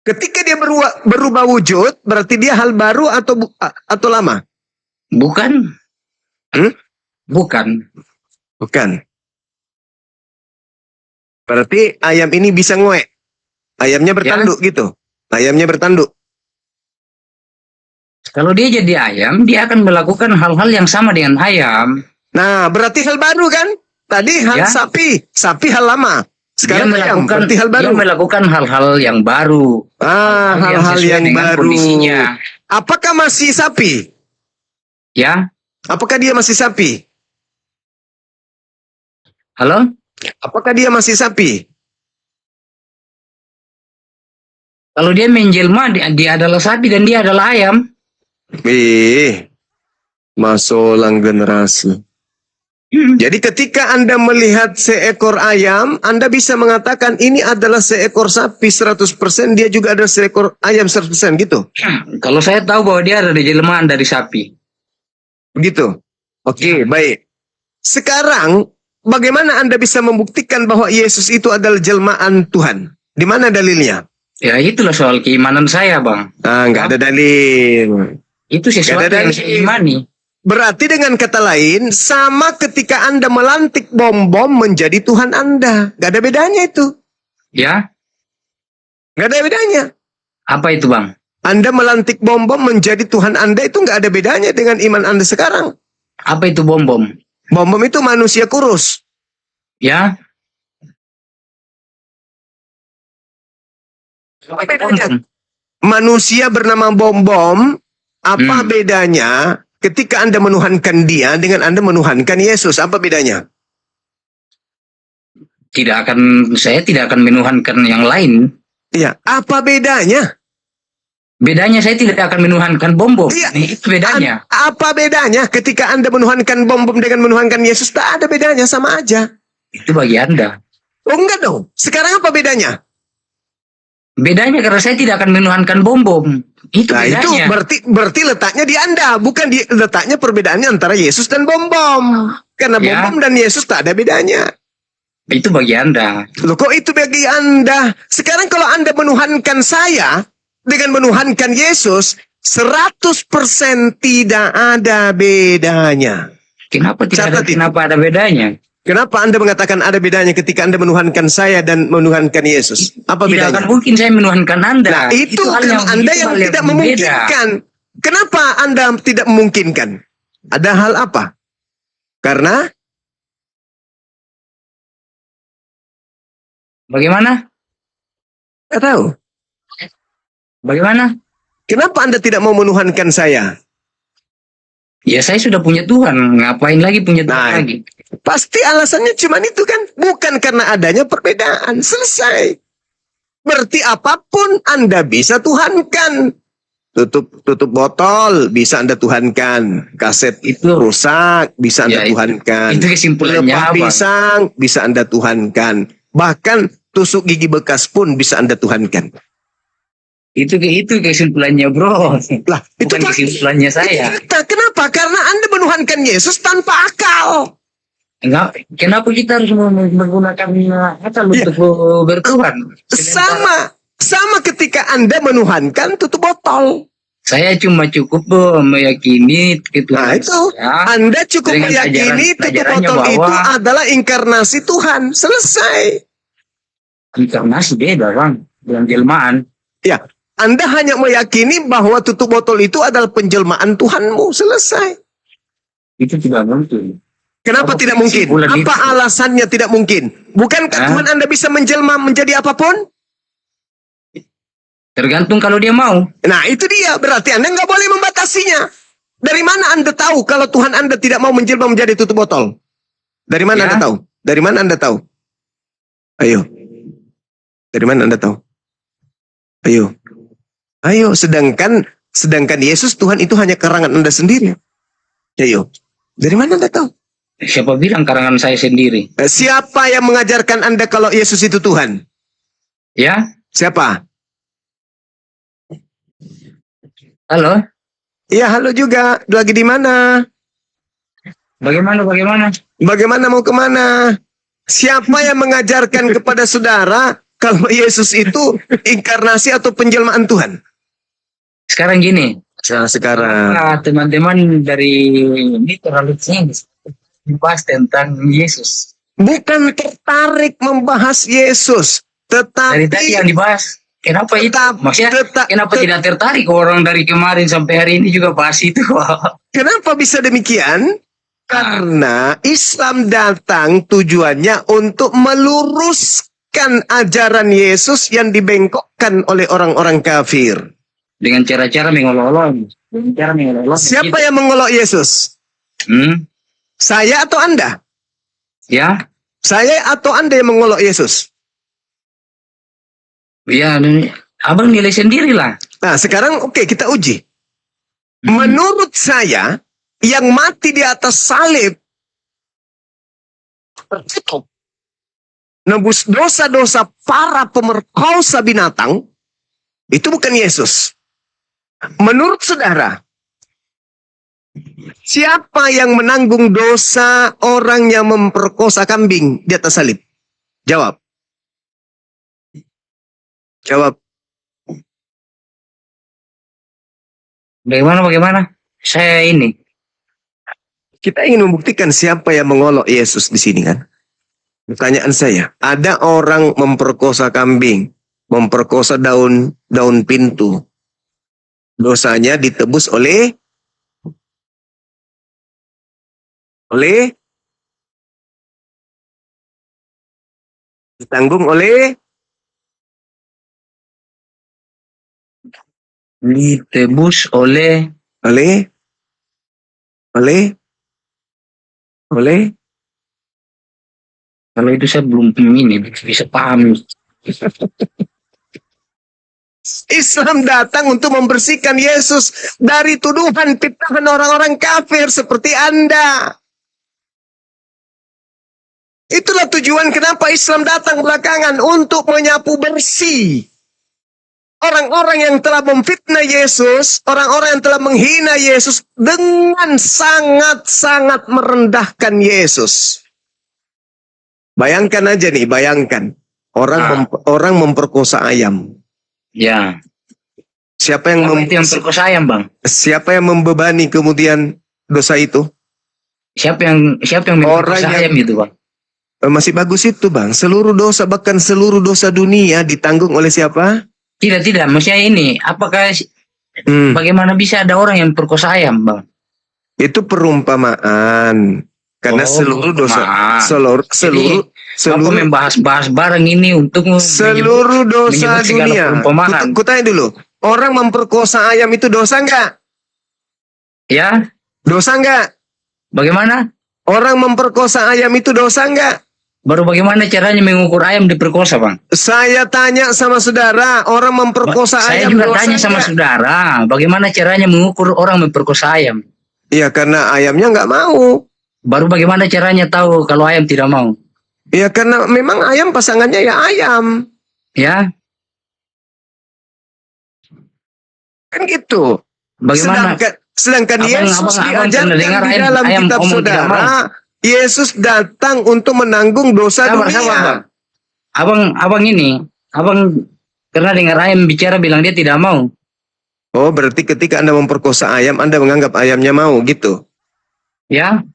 Ketika dia berubah wujud, berarti dia hal baru atau lama? Bukan. Bukan. Berarti ayam ini bisa ngoek. Ayamnya bertanduk gitu. Ayamnya bertanduk. Kalau dia jadi ayam, dia akan melakukan hal-hal yang sama dengan ayam. Nah, berarti hal baru kan? Tadi hal sapi. Sapi hal lama. Sekarang ayam, berarti hal baru. Dia melakukan hal-hal yang baru. Hal-hal yang baru. Kondisinya. Apakah masih sapi? Ya. Apakah dia masih sapi? Halo? Apakah dia masih sapi? Kalau dia menjelma, dia adalah sapi dan dia adalah ayam. Masolang generasi. Jadi ketika Anda melihat seekor ayam, Anda bisa mengatakan ini adalah seekor sapi 100%, dia juga adalah seekor ayam 100%, gitu. Kalau saya tahu bahwa dia ada jelmaan dari sapi. Begitu. Oke, baik. Sekarang, bagaimana Anda bisa membuktikan bahwa Yesus itu adalah jelmaan Tuhan? Di mana dalilnya? Ya itulah soal keimanan saya, Bang. Ah, nggak ada dalil. Itu sesuatu yang saya imani. Berarti dengan kata lain, sama ketika Anda melantik bom-bom menjadi Tuhan Anda. Nggak ada bedanya itu. Ya? Nggak ada bedanya. Apa itu, Bang? Anda melantik bom-bom menjadi Tuhan Anda itu nggak ada bedanya dengan iman Anda sekarang. Apa itu bom-bom? Bom-bom itu manusia kurus. Ya? Apa bedanya? Manusia bernama bom-bom, apa bedanya ketika Anda menuhankan dia dengan Anda menuhankan Yesus? Apa bedanya? Saya tidak akan menuhankan yang lain. Iya, apa bedanya? Bedanya saya tidak akan menuhankan bom-bom. Iya. Itu bedanya. Apa bedanya ketika Anda menuhankan bom-bom dengan menuhankan Yesus? Tak ada bedanya, sama aja. Itu bagi Anda. Oh enggak dong. Sekarang apa bedanya? Bedanya karena saya tidak akan menuhankan bom-bom. Itu Nah bedanya. itu berarti letaknya di Anda, bukan di letaknya perbedaannya antara Yesus dan bom-bom. Karena Ya. bom-bom dan Yesus tak ada bedanya. Itu bagi Anda. Loh kok itu bagi Anda? Sekarang kalau Anda menuhankan saya dengan menuhankan Yesus, 100% tidak ada bedanya. Kenapa tidak ada, Catat itu. kenapa ada bedanya? Kenapa Anda mengatakan ada bedanya ketika Anda menuhankan saya dan menuhankan Yesus? Apa Tidak bedanya? akan mungkin saya menuhankan Anda. Nah, itu hal kan Anda itu yang hal tidak berbeda. memungkinkan. Kenapa Anda tidak memungkinkan? Ada hal apa? Karena Bagaimana? tidak tahu. Bagaimana? Kenapa Anda tidak mau menuhankan saya? Ya saya sudah punya Tuhan. Ngapain lagi punya Tuhan Nah, lagi? pasti alasannya cuma itu kan. Bukan karena adanya perbedaan. Selesai. Berarti apapun Anda bisa tuhankan. Tutup botol bisa Anda tuhankan. Kaset Itu. rusak bisa Anda Ya, tuhankan. Itu kesimpulannya Pelepah apa? pisang bisa Anda tuhankan. Bahkan tusuk gigi bekas pun bisa Anda tuhankan. Itu kesimpulannya, bro. Lah, itu Bukan kesimpulannya saya. Kenapa? Karena Anda menuhankan Yesus tanpa akal. Enggak, kenapa kita harus menggunakan akal untuk bertuhan? Sama ketika Anda menuhankan tutup botol. Saya cuma cukup meyakini Nah ketuhanan itu, saya. Anda cukup Dengan meyakini tutup pelajarannya botol bahwa- itu adalah inkarnasi Tuhan. Selesai. Inkarnasi beda, Bang. Dengan jelmaan. Ya, Anda hanya meyakini bahwa tutup botol itu adalah penjelmaan Tuhanmu. Selesai. Itu tidak mungkin. Kenapa Apa tidak mungkin? kesimpulan Apa itu? alasannya tidak mungkin? Bukankah Hah? Tuhan Anda bisa menjelma menjadi apapun? Tergantung kalau dia mau. Nah itu dia, berarti Anda nggak boleh membatasinya. Dari mana Anda tahu kalau Tuhan Anda tidak mau menjelma menjadi tutup botol? Dari mana Ya. Anda tahu? Dari mana Anda tahu? Ayo. Dari mana Anda tahu? Ayo. Ayo, sedangkan Yesus Tuhan itu hanya karangan Anda sendiri. Ayo. Dari mana Anda tahu? Siapa bilang karangan saya sendiri? Siapa yang mengajarkan Anda kalau Yesus itu Tuhan? Ya? Siapa? Halo? Iya, halo juga. Lagi di mana? Bagaimana? Bagaimana mau kemana? Siapa yang mengajarkan kepada saudara kalau Yesus itu inkarnasi atau penjelmaan Tuhan? Sekarang gini. Sekarang. Teman-teman dari ini terlalu tinggi membahas tentang Yesus. Bukan tertarik membahas Yesus. Dari tadi yang Tetapi dibahas. Kenapa itu? Maksudnya kenapa tetap- tidak tertarik orang dari kemarin sampai hari ini juga bahas itu? kenapa bisa demikian? Karena Islam datang tujuannya untuk meluruskan ajaran Yesus yang dibengkokkan oleh orang-orang kafir. Dengan cara-cara mengolok-olok. Siapa yang mengolok Yesus? Saya atau Anda? Ya? Saya atau Anda yang mengolok Yesus? Ya, Abang nilai sendirilah. Nah, sekarang oke, kita uji. Menurut saya, yang mati di atas salib tertutup nebus dosa-dosa para pemerkosa binatang, itu bukan Yesus. Menurut saudara, siapa yang menanggung dosa orang yang memperkosa kambing di atas salib? Jawab. Jawab. Bagaimana? Saya ini. Kita ingin membuktikan siapa yang mengolok Yesus di sini kan? Pertanyaan saya, ada orang memperkosa kambing, memperkosa daun pintu. Dosanya ditebus ditanggung Ditebus oleh kalau itu saya belum ini bisa paham. Islam datang untuk membersihkan Yesus dari tuduhan fitnahan orang-orang kafir seperti Anda. Itulah tujuan kenapa Islam datang belakangan, untuk menyapu bersih orang-orang yang telah memfitnah Yesus, orang-orang yang telah menghina Yesus dengan sangat-sangat merendahkan Yesus. Bayangkan aja nih, bayangkan orang memperkosa ayam. Ya. Siapa yang Itu yang perkosa ayam, Bang? Siapa yang membebani kemudian dosa itu? Siapa yang memperkosa ayam itu, Bang? Masih bagus itu, Bang. Seluruh dosa, bahkan seluruh dosa dunia ditanggung oleh siapa? Tidak. Maksudnya ini, apakah bagaimana bisa ada orang yang perkosa ayam, Bang? Itu perumpamaan. Karena seluruh dosa, seluruh membahas bareng ini untuk seluruh dosa dunia. Kutanya dulu, orang memperkosa ayam itu dosa enggak? Ya. Dosa enggak? Bagaimana? Orang memperkosa ayam itu dosa enggak? Baru bagaimana caranya mengukur ayam diperkosa, Bang? Saya tanya sama saudara, orang memperkosa ayam dosa enggak? Saya juga tanya sama saudara, bagaimana caranya mengukur orang memperkosa ayam? Iya, karena ayamnya enggak mau. Baru bagaimana caranya tahu kalau ayam tidak mau? Ya karena memang ayam pasangannya ya ayam. Ya. Kan gitu. Bagaimana? Sedangkan Yesus diajarkan di dalam kitab saudara, Yesus datang untuk menanggung dosa dunia. Abang karena dengar ayam bicara bilang dia tidak mau. Oh, berarti ketika Anda memperkosa ayam, Anda menganggap ayamnya mau gitu? Ya.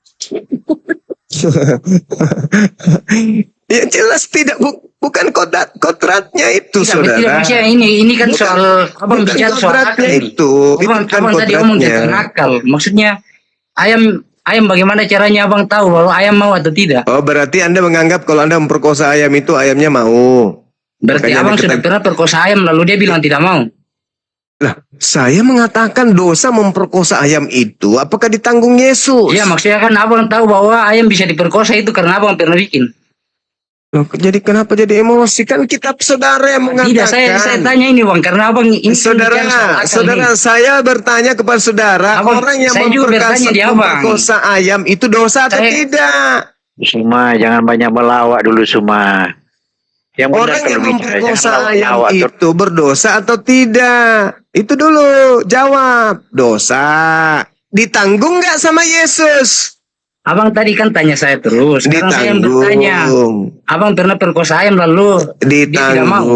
Ya jelas tidak, bukan kodratnya itu, tidak, saudara. Tidak, ini kan bukan, soal abang bicara soal akal itu. Abang tadi ngomong tentang akal. Maksudnya ayam bagaimana caranya abang tahu bahwa ayam mau atau tidak? Oh, berarti Anda menganggap kalau Anda memperkosa ayam itu ayamnya mau. Berarti makanya abang sudah pernah perkosa ayam lalu dia bilang tidak mau. Lah, saya mengatakan dosa memperkosa ayam itu apakah ditanggung Yesus? Iya, maksudnya kan abang tahu bahwa ayam bisa diperkosa itu karena abang pernah bikin. Loh, jadi kenapa jadi emosi? Kan kitab saudara yang mengatakan. Tidak, saya tanya ini, Bang, karena abang ini saudara, saya bertanya kepada saudara, abang, orang yang memperkosa ayam itu dosa atau tidak? Suma, jangan banyak melawak dulu, Suma. Yang orang yang memperkosa ayam itu berdosa atau tidak? Itu dulu, jawab. Dosa. Ditanggung nggak sama Yesus? Abang tadi kan tanya saya terus. Sekarang saya yang bertanya. Abang pernah perkosa ayam lalu dia tidak mau.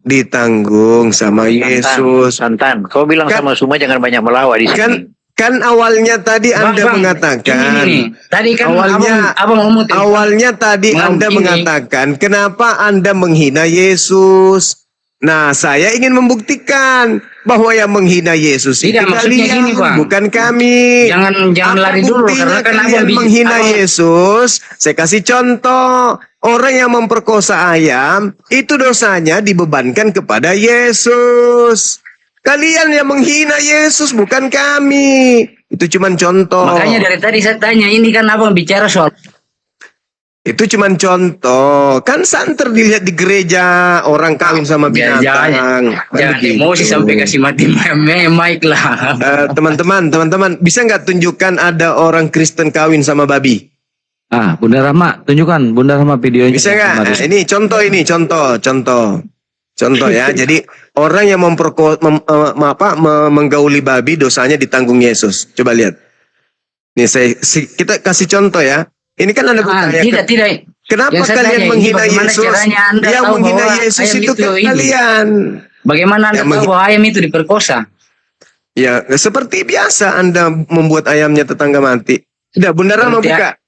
Ditanggung sama Yesus. Santan, kau bilang sama Suma jangan banyak melawak di sini. Kan awalnya tadi Anda mengatakan, tadi kan awalnya tadi Anda mengatakan, kenapa Anda menghina Yesus? Nah, saya ingin membuktikan bahwa yang menghina Yesus itu kalian, bukan kami. Jangan lari dulu karena kan kalian menghina Yesus. Saya kasih contoh, orang yang memperkosa ayam itu dosanya dibebankan kepada Yesus. Kalian yang menghina Yesus, bukan kami. Itu cuma contoh. Makanya dari tadi saya tanya, ini kan abang bicara soal. Itu cuman contoh. Kan santer dilihat di gereja orang kawin sama binatang. Kan Jangan begitu. emosi sampai kasih mati mic lah. Teman-teman, bisa nggak tunjukkan ada orang Kristen kawin sama babi? Bunda Rahma, tunjukkan Bunda Rahma videonya. Bisa nggak? Kemarin. Ini contoh ya. Jadi orang yang menggauli babi dosanya ditanggung Yesus. Coba lihat. Nih kita kasih contoh ya. Ini kan Anda bertanya. Tidak. Kenapa Yang saya kalian tanya, ini menghina bagaimana Yesus? caranya Anda Yang tahu menghina bahwa Yesus ayam itu itu kan ini? kalian. Bagaimana Anda tahu bahwa ayam itu diperkosa? Ya, seperti biasa Anda membuat ayamnya tetangga mati. Sudah, Bunda Rama buka.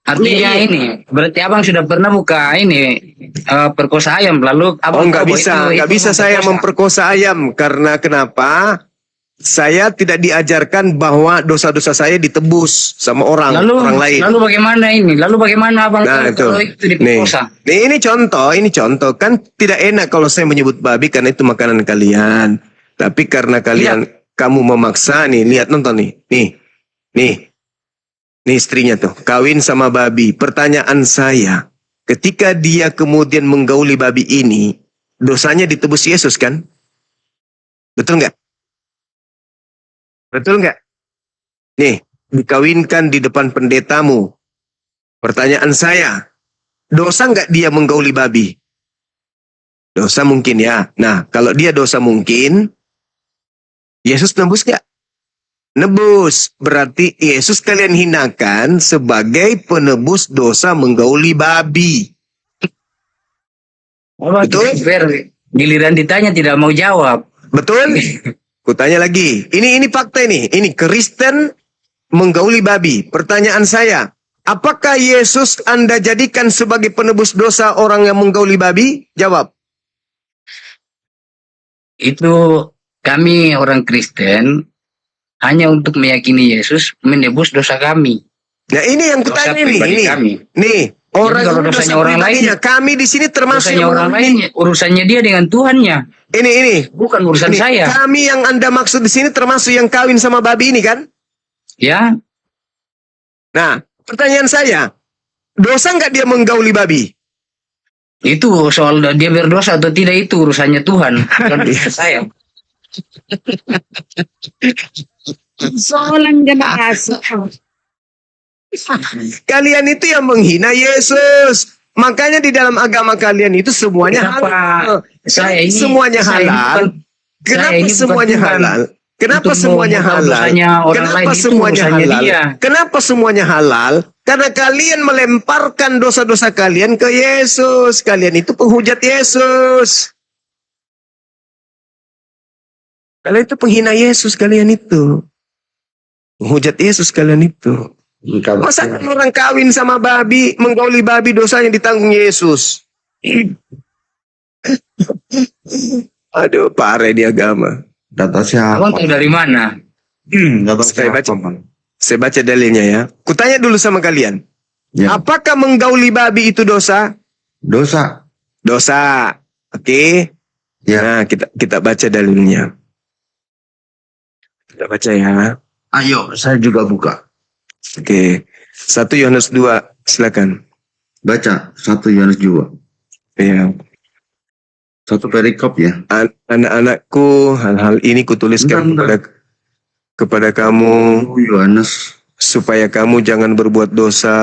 Artinya ini, berarti abang sudah pernah buka ini perkosa ayam, lalu abang Nggak tahu bisa, itu nggak bisa saya memperkosa ayam. Karena kenapa? Saya tidak diajarkan bahwa dosa-dosa saya ditebus sama orang lain. Lalu bagaimana ini? Lalu bagaimana abang Nah, tahu kalau itu diperkosa? Nih, ini contoh. Kan tidak enak kalau saya menyebut babi karena itu makanan kalian. Tapi karena kalian kamu memaksa nih, lihat nonton nih. Nih istrinya tuh kawin sama babi. Pertanyaan saya, ketika dia kemudian menggauli babi ini, dosanya ditebus Yesus kan? Betul nggak? Betul nggak? Nih, dikawinkan di depan pendetamu. Pertanyaan saya, dosa nggak dia menggauli babi? Dosa mungkin ya. Nah, kalau dia dosa mungkin, Yesus nebus nggak? Nebus. Berarti Yesus kalian hinakan sebagai penebus dosa menggauli babi. Betul? Giliran ditanya tidak mau jawab. Betul? Kutanya lagi. Ini fakta ini. Ini Kristen menggauli babi. Pertanyaan saya, apakah Yesus Anda jadikan sebagai penebus dosa orang yang menggauli babi? Jawab. Itu kami orang Kristen hanya untuk meyakini Yesus menebus dosa kami. Nah, ini yang kutanya ini. Nih, orang kalau dosanya orang lain, kami di sini termasuk dosanya orang lain, urusannya dia dengan Tuhannya. Ini. Bukan urusan saya. Kami yang Anda maksud di sini termasuk yang kawin sama babi ini kan? Ya. Nah, pertanyaan saya, dosa nggak dia menggauli babi? Itu soal dia berdosa atau tidak itu urusannya Tuhan, bukan urusan saya. Soalan gak masuk. Kalian itu yang menghina Yesus. Makanya di dalam agama kalian itu semuanya halal. Semuanya halal. Kenapa semuanya halal? Kenapa semuanya halal? Kenapa semuanya halal? Kenapa semuanya halal? Karena kalian melemparkan dosa-dosa kalian ke Yesus. Kalian itu penghujat Yesus. Kalian itu penghina Yesus, kalian itu. Menghujat Yesus kalian itu. Masa orang kawin sama babi, menggauli babi, dosanya ditanggung Yesus. Aduh, parah di agama. Data siapa? Abang tahu dari mana? Saya baca dalilnya ya. Kutanya dulu sama kalian. Ya. Apakah menggauli babi itu dosa? Dosa. Dosa. Oke. Ya. Nah, kita baca dalilnya. Kita baca ya. Ayo, saya juga buka. Oke. 1 Yohanes 2, silakan. Baca 1 Yohanes 2. Ya. Satu perikop ya. Anak-anakku, hal-hal ini kutuliskan kepada kamu, Yohanes, supaya kamu jangan berbuat dosa.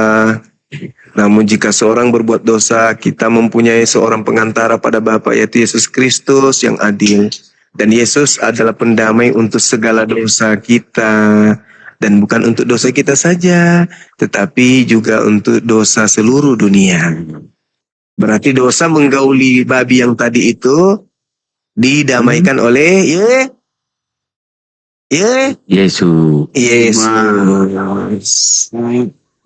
Namun jika seorang berbuat dosa, kita mempunyai seorang pengantara pada Bapa, yaitu Yesus Kristus yang adil. Dan Yesus adalah pendamai untuk segala dosa kita. Dan bukan untuk dosa kita saja, tetapi juga untuk dosa seluruh dunia. Berarti dosa menggauli babi yang tadi itu didamaikan oleh Yesus.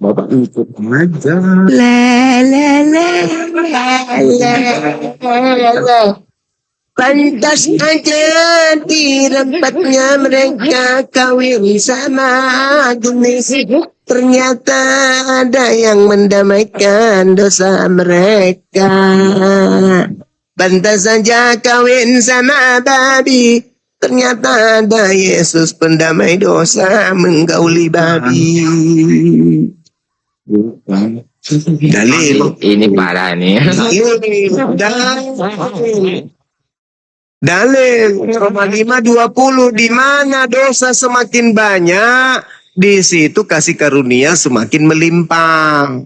Bapak ikut aja. Pantas aja dirempatnya mereka kawin sama jenis. Ternyata ada yang mendamaikan dosa mereka. Pantas saja kawin sama babi. Ternyata ada Yesus pendamai dosa menggauli babi. Dalil. Ini parah nih. Dalil Roma 5:20, di mana dosa semakin banyak, di situ kasih karunia semakin melimpah.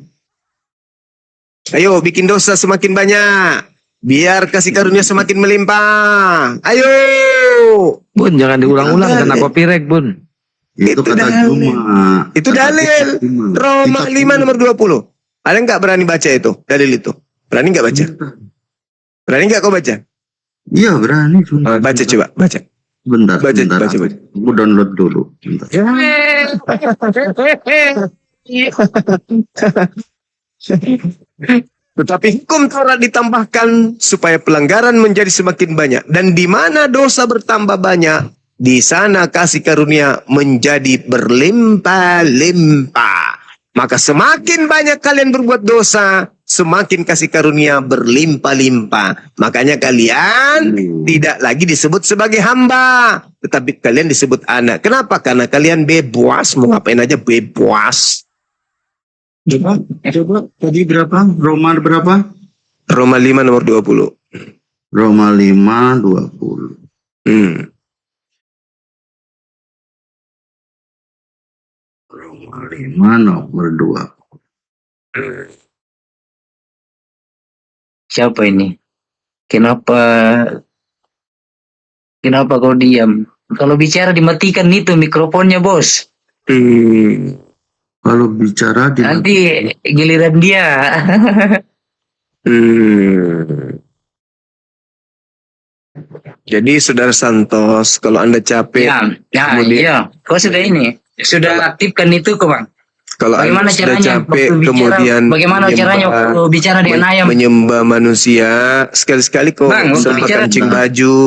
Ayo bikin dosa semakin banyak, biar kasih karunia semakin melimpah. Ayo. Bun, jangan diulang-ulang karena copyright, Bun. Itu kata dalil. Juma. Itu Kata dalil. Juma. Roma Kitab 5 nomor 20. Ada nggak berani baca itu? Dalil itu. Berani nggak baca? Berani nggak kau baca? Iya berani. Baca coba, baca. Bentar, Baca, bentar. baca. Aku download dulu. Bentar. Tetapi hukum Taurat ditambahkan supaya pelanggaran menjadi semakin banyak. Dan di mana dosa bertambah banyak, di sana kasih karunia menjadi berlimpah-limpah. Maka semakin banyak kalian berbuat dosa, semakin kasih karunia berlimpah-limpah. Makanya kalian tidak lagi disebut sebagai hamba, tetapi kalian disebut anak. Kenapa? Karena kalian bebas, mau ngapain aja bebas. Coba tadi berapa? Roma berapa? Roma 5 nomor 20. Roma 5:20. Roma 5 nomor 20. Siapa ini? Kenapa kau diam? Kalau bicara dimatikan itu mikrofonnya, Bos. Kalau bicara di Nanti giliran dia. Jadi Saudara Santos, kalau Anda capek, Iya. Kau sudah sudah aktifkan itu kok, Bang. Kalau Bagaimana Anda sudah caranya capek, waktu bicara, kemudian bagaimana caranya waktu bicara dengan ayam? menyembah manusia, sekali-sekali kok Bang, untuk sempat bicara- kancing baju.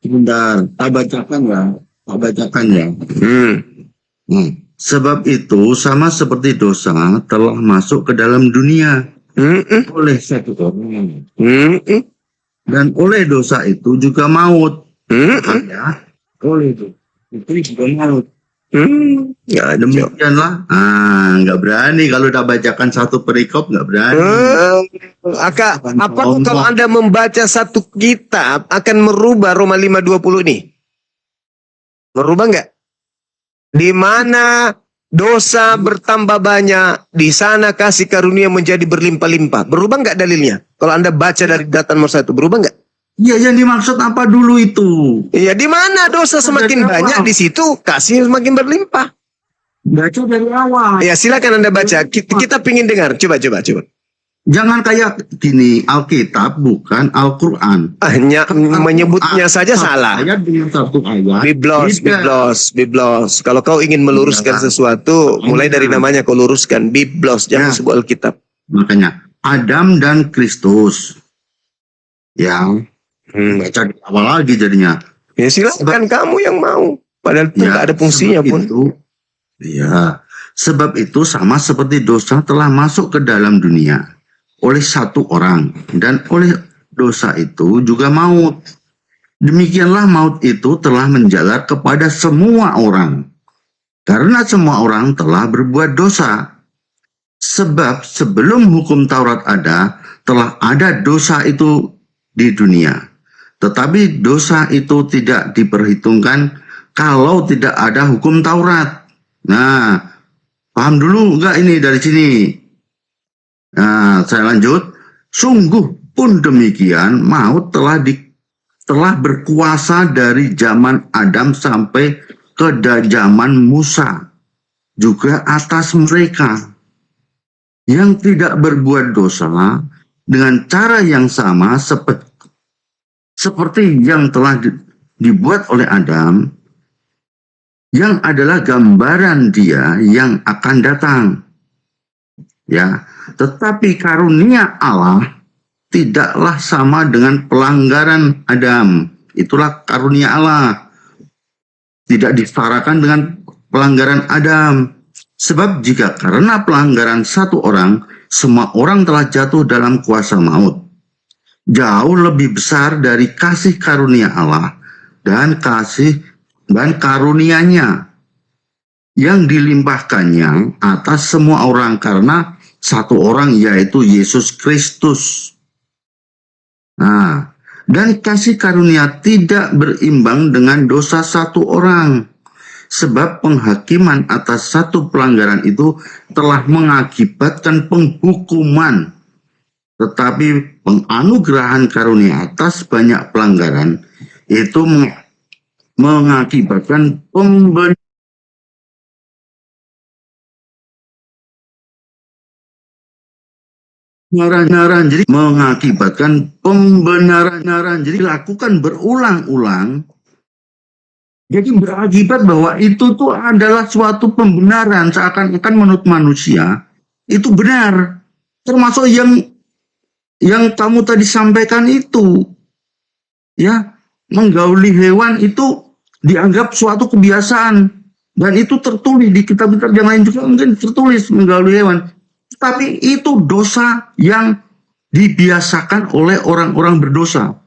Sebentar, tak bacakan ya. Tak bacakan ya. Sebab itu sama seperti dosa telah masuk ke dalam dunia oleh satu orang. Dan oleh dosa itu juga maut. Ya, oleh itu juga maut. Ya, Demikianlah. Nggak berani kalau udah bacakan satu perikop, nggak berani. Apakah kalau Anda membaca satu kitab akan merubah Roma 5:20 ini? Merubah nggak? Di mana dosa bertambah banyak, di sana kasih karunia menjadi berlimpah-limpah. Berubah nggak dalilnya? Kalau Anda baca dari data nomor 1, berubah nggak? Iya, yang dimaksud apa dulu itu? Iya, di mana dosa semakin banyak, di situ kasih semakin berlimpah. Baca dari awal. Ya, silakan Anda baca. Kita pingin dengar. Coba. Jangan kayak gini, Alkitab bukan Al-Quran. Hanya menyebutnya saja salah. Ayat dengan satu ayat. Biblos. Kalau kau ingin meluruskan sesuatu, mulai dari namanya kau luruskan. Biblos, jangan sebut Alkitab. Makanya, Adam dan Kristus. Ya, baca di awal lagi jadinya. Ya silakan kamu yang mau. Padahal itu nggak ada fungsinya pun. Iya, sebab itu sama seperti dosa telah masuk ke dalam dunia oleh satu orang, dan oleh dosa itu juga maut. Demikianlah maut itu telah menjalar kepada semua orang, karena semua orang telah berbuat dosa. Sebab sebelum hukum Taurat ada, telah ada dosa itu di dunia. Tetapi dosa itu tidak diperhitungkan kalau tidak ada hukum Taurat. Nah, paham dulu enggak ini dari sini? Nah, saya lanjut. Sungguh pun demikian, maut telah berkuasa dari zaman Adam sampai ke zaman Musa, juga atas mereka yang tidak berbuat dosa dengan cara yang sama seperti yang telah dibuat oleh Adam, yang adalah gambaran dia yang akan datang. Ya, tetapi karunia Allah tidaklah sama dengan pelanggaran Adam. Itulah karunia Allah. Tidak disetarakan dengan pelanggaran Adam. Sebab jika karena pelanggaran satu orang, semua orang telah jatuh dalam kuasa maut, jauh lebih besar dari kasih karunia Allah dan karunianya yang dilimpahkannya atas semua orang karena satu orang, yaitu Yesus Kristus. Nah, dan kasih karunia tidak berimbang dengan dosa satu orang. Sebab penghakiman atas satu pelanggaran itu telah mengakibatkan penghukuman. Tetapi penganugerahan karunia atas banyak pelanggaran itu mengakibatkan pembenaran. Jadi mengakibatkan pembenaran. Jadi lakukan berulang-ulang. Jadi berakibat bahwa itu tuh adalah suatu pembenaran, seakan-akan menurut manusia itu benar. Termasuk yang kamu tadi sampaikan itu, ya, menggauli hewan itu dianggap suatu kebiasaan, dan itu tertulis di kitab-kitab yang lain juga mungkin tertulis menggauli hewan. Tapi itu dosa yang dibiasakan oleh orang-orang berdosa.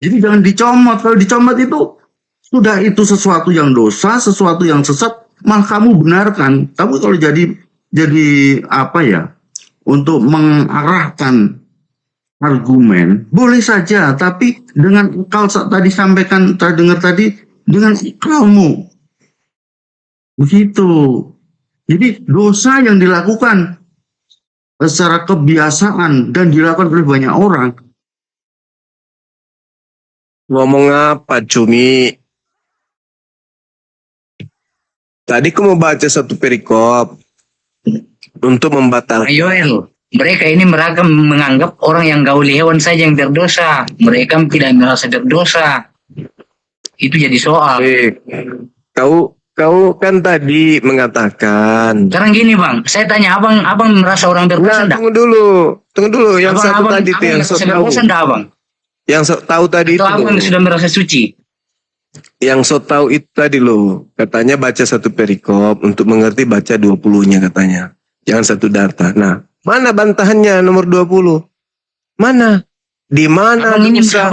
Jadi jangan dicomot. Kalau dicomot itu sudah itu sesuatu yang dosa, sesuatu yang sesat, malah kamu benarkan. Tapi kalau jadi apa ya, untuk mengarahkan argumen, boleh saja. Tapi dengan engkau tadi sampaikan, terdengar tadi, dengan ikrarmu. Begitu. Jadi dosa yang dilakukan secara kebiasaan dan dilakukan oleh banyak orang. Ngomong apa, Cumi? Tadi aku mau baca satu perikop untuk membatalkan. Yoel, mereka ini menganggap orang yang gauli hewan saja yang berdosa. Mereka tidak merasa berdosa. Itu jadi soal. Kau kan tadi mengatakan. Sekarang gini bang, saya tanya abang merasa orang berdosa enggak? Tunggu dulu, yang satu tadi itu yang so tahu. Yang so tahu tadi itu. Atau abang sudah merasa suci? Yang so tahu itu tadi loh, katanya baca satu perikop untuk mengerti baca 20-nya katanya. Jangan satu data. Nah, mana bantahannya nomor 20? Mana? Di mana dosa?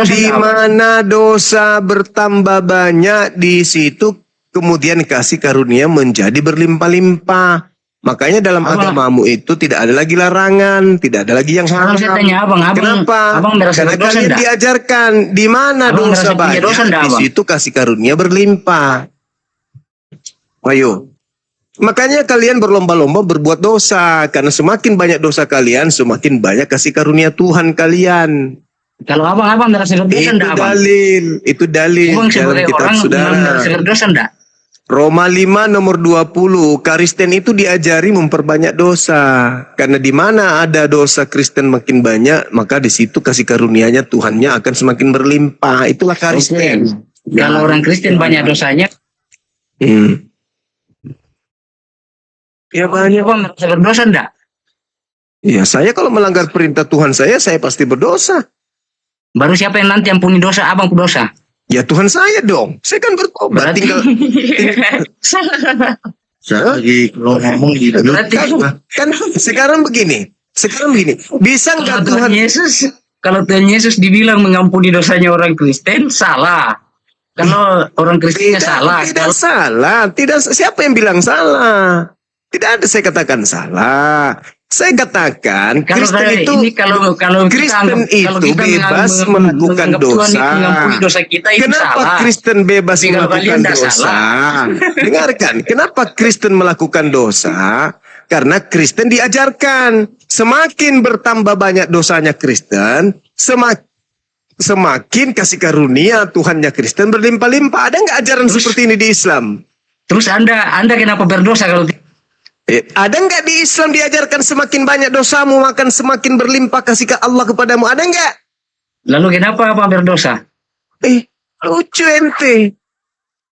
Di mana dosa bertambah banyak, di situ kemudian kasih karunia menjadi berlimpah-limpah. Makanya dalam agamamu itu tidak ada lagi larangan, tidak ada lagi yang haram. Kenapa? Karena kalian diajarkan di mana dosa banyak, di situ kasih karunia berlimpah. Ayo. Makanya kalian berlomba-lomba berbuat dosa, karena semakin banyak dosa kalian, semakin banyak kasih karunia Tuhan kalian. Kalau abang merasa berdosa enggak, abang? Itu dalil dalam kitab saudara. Merasa berdosa enggak? Roma 5 nomor 20, Kristen itu diajari memperbanyak dosa. Karena di mana ada dosa Kristen makin banyak, maka di situ kasih karunia-Nya Tuhannya akan semakin berlimpah. Itulah Kristen. Kalau orang Kristen banyak dosanya, ya banyak. Abang merasa berdosa enggak? Ya, saya kalau melanggar perintah Tuhan saya pasti berdosa. Baru siapa yang nanti ampuni dosa, abang berdosa? Ya Tuhan saya dong. Saya kan bertobat. Tinggal saya lagi kalau ngomong gitu. Kan sekarang begini. Bisa nggak Tuhan Yesus? Kalau Tuhan Yesus dibilang mengampuni dosanya orang Kristen, salah. Kalau orang Kristen salah. Tidak salah. Tidak. Siapa yang bilang salah? Tidak ada saya katakan salah. Saya katakan Kristen itu bebas melakukan dosa. Kenapa Kristen bebas melakukan dosa? Dengarkan, kenapa Kristen melakukan dosa? Karena Kristen diajarkan semakin bertambah banyak dosanya Kristen, semakin kasih karunia Tuhannya Kristen berlimpah-limpah. Ada nggak ajaran seperti ini di Islam? Terus Anda kenapa berdosa kalau ada nggak di Islam diajarkan semakin banyak dosamu akan semakin berlimpah kasih Allah kepadamu? Ada nggak? Lalu kenapa abang berdosa? Lucu ente.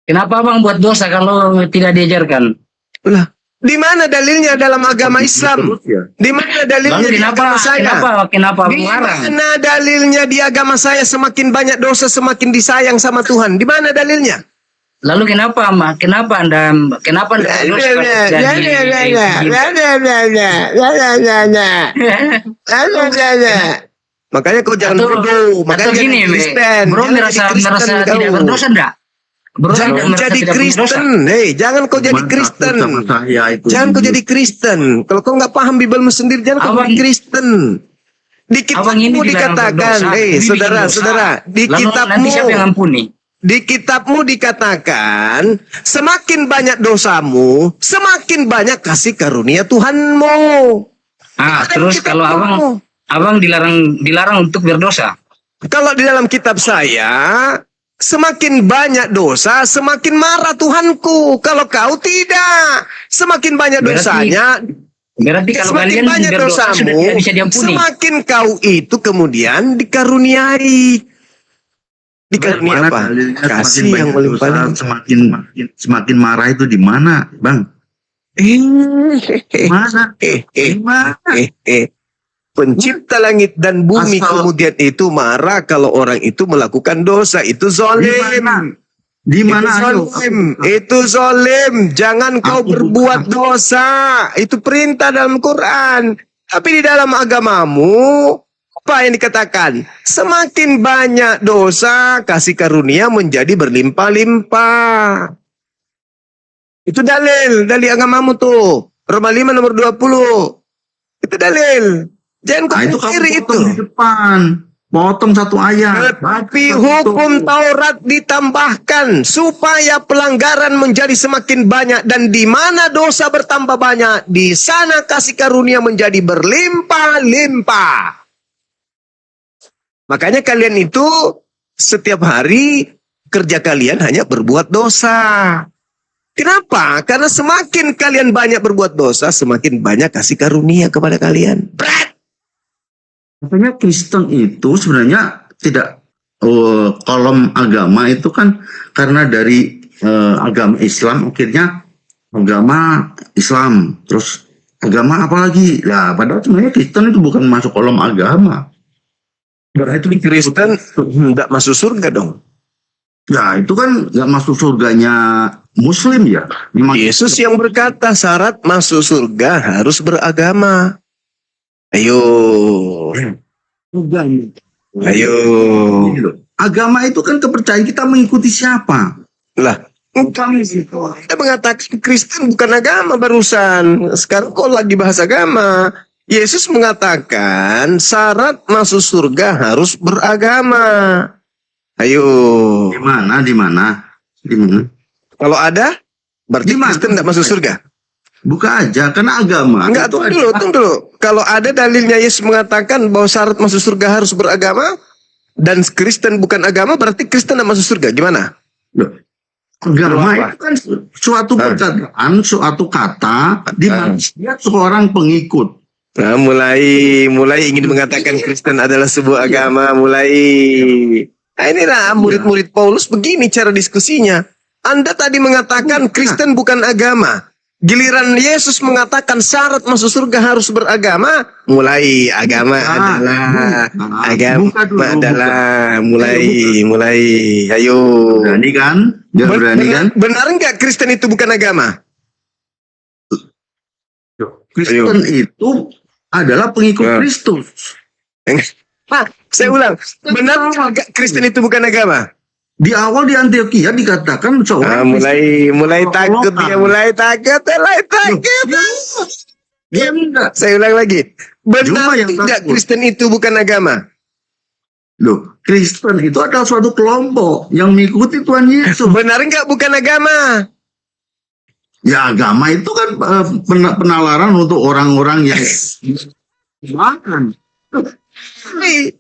Kenapa abang buat dosa kalau tidak diajarkan? Lah, di mana dalilnya dalam agama Islam? Di mana dalilnya di agama saya? Kenapa di mana dalilnya di agama saya semakin banyak dosa semakin disayang sama Tuhan? Di mana dalilnya? Lalu kenapa Anda makanya kau jangan bodoh. Makanya gini, Bro merasa tidak berdosa enggak? Jangan jadi Kristen, jangan kau jadi Kristen. Jangan kau jadi Kristen. Kalau kau nggak paham Bibelmu sendiri, jangan kau jadi Kristen. Di kitabmu dikatakan, saudara, di kitabmu dikatakan, semakin banyak dosamu, semakin banyak kasih karunia Tuhanmu. Terus kalau abang dilarang untuk berdosa. Kalau di dalam kitab saya, semakin banyak dosa, semakin marah Tuhanku. Kalau kau tidak, semakin banyak dosanya, berarti kalau semakin kalian banyak berdosa sudah dosamu, tidak bisa diampuni. semakin kau itu kemudian dikaruniai. Dikarunia apa? Kasih yang melimpah. Semakin marah itu di mana, Bang? Mana? Pencipta langit dan bumi kemudian itu marah kalau orang itu melakukan dosa. Itu zalim. Di mana? Itu zalim. Jangan kau berbuat dosa. Itu perintah dalam Quran. Tapi di dalam agamamu, apa yang dikatakan? Semakin banyak dosa, kasih karunia menjadi berlimpah-limpah. Itu dalil dari agamamu tuh. Roma 5 nomor 20. Itu dalil. Jangan kau itu kiri itu. Di depan. Potong satu ayat. Tapi hukum Taurat ditambahkan supaya pelanggaran menjadi semakin banyak, dan di mana dosa bertambah banyak, di sana kasih karunia menjadi berlimpah-limpah. Makanya kalian itu setiap hari kerja kalian hanya berbuat dosa. Kenapa? Karena semakin kalian banyak berbuat dosa, semakin banyak kasih karunia kepada kalian. Makanya Kristen itu sebenarnya tidak kolom agama itu kan karena dari agama Islam akhirnya agama Islam, terus agama apa lagi? Lah padahal sebenarnya Kristen itu bukan masuk kolom agama. Berarti Kristen tidak masuk surga dong. Ya itu kan nggak masuk surganya Muslim ya. Memang Yesus yang berkata syarat masuk surga harus beragama. Ayo. Agama itu kan kepercayaan kita mengikuti siapa? Lah, kita mengatakan Kristen bukan agama barusan. Sekarang kok lagi bahas agama. Yesus mengatakan syarat masuk surga harus beragama. Ayo. Di mana? Kalau ada, berarti Kristen tidak masuk surga. Buka aja, karena agama. Enggak, tunggu dulu. Kalau ada dalilnya Yesus mengatakan bahwa syarat masuk surga harus beragama, dan Kristen bukan agama, berarti Kristen tidak masuk surga. Gimana? Agama itu kan suatu perkataan, suatu kata, di mana dia seorang pengikut. Nah, mulai ingin mengatakan Kristen adalah sebuah agama, Nah, inilah murid-murid Paulus begini cara diskusinya. Anda tadi mengatakan Kristen bukan agama. Giliran Yesus mengatakan syarat masuk surga harus beragama, mulai ayo. Berani kan? Benar enggak Kristen itu bukan agama? Kristen itu adalah pengikut Kristus. Saya ulang. Benar enggak Kristen itu bukan agama? Di awal di Antioquia dikatakan seorang mulai takut dia, mulai takut. Saya ulang lagi. Benar tidak Kristen itu bukan agama? Loh, Kristen itu adalah suatu kelompok yang mengikuti Tuhan Yesus. Benar enggak bukan agama? Ya agama itu kan penalaran untuk orang-orang yang makan. Tadi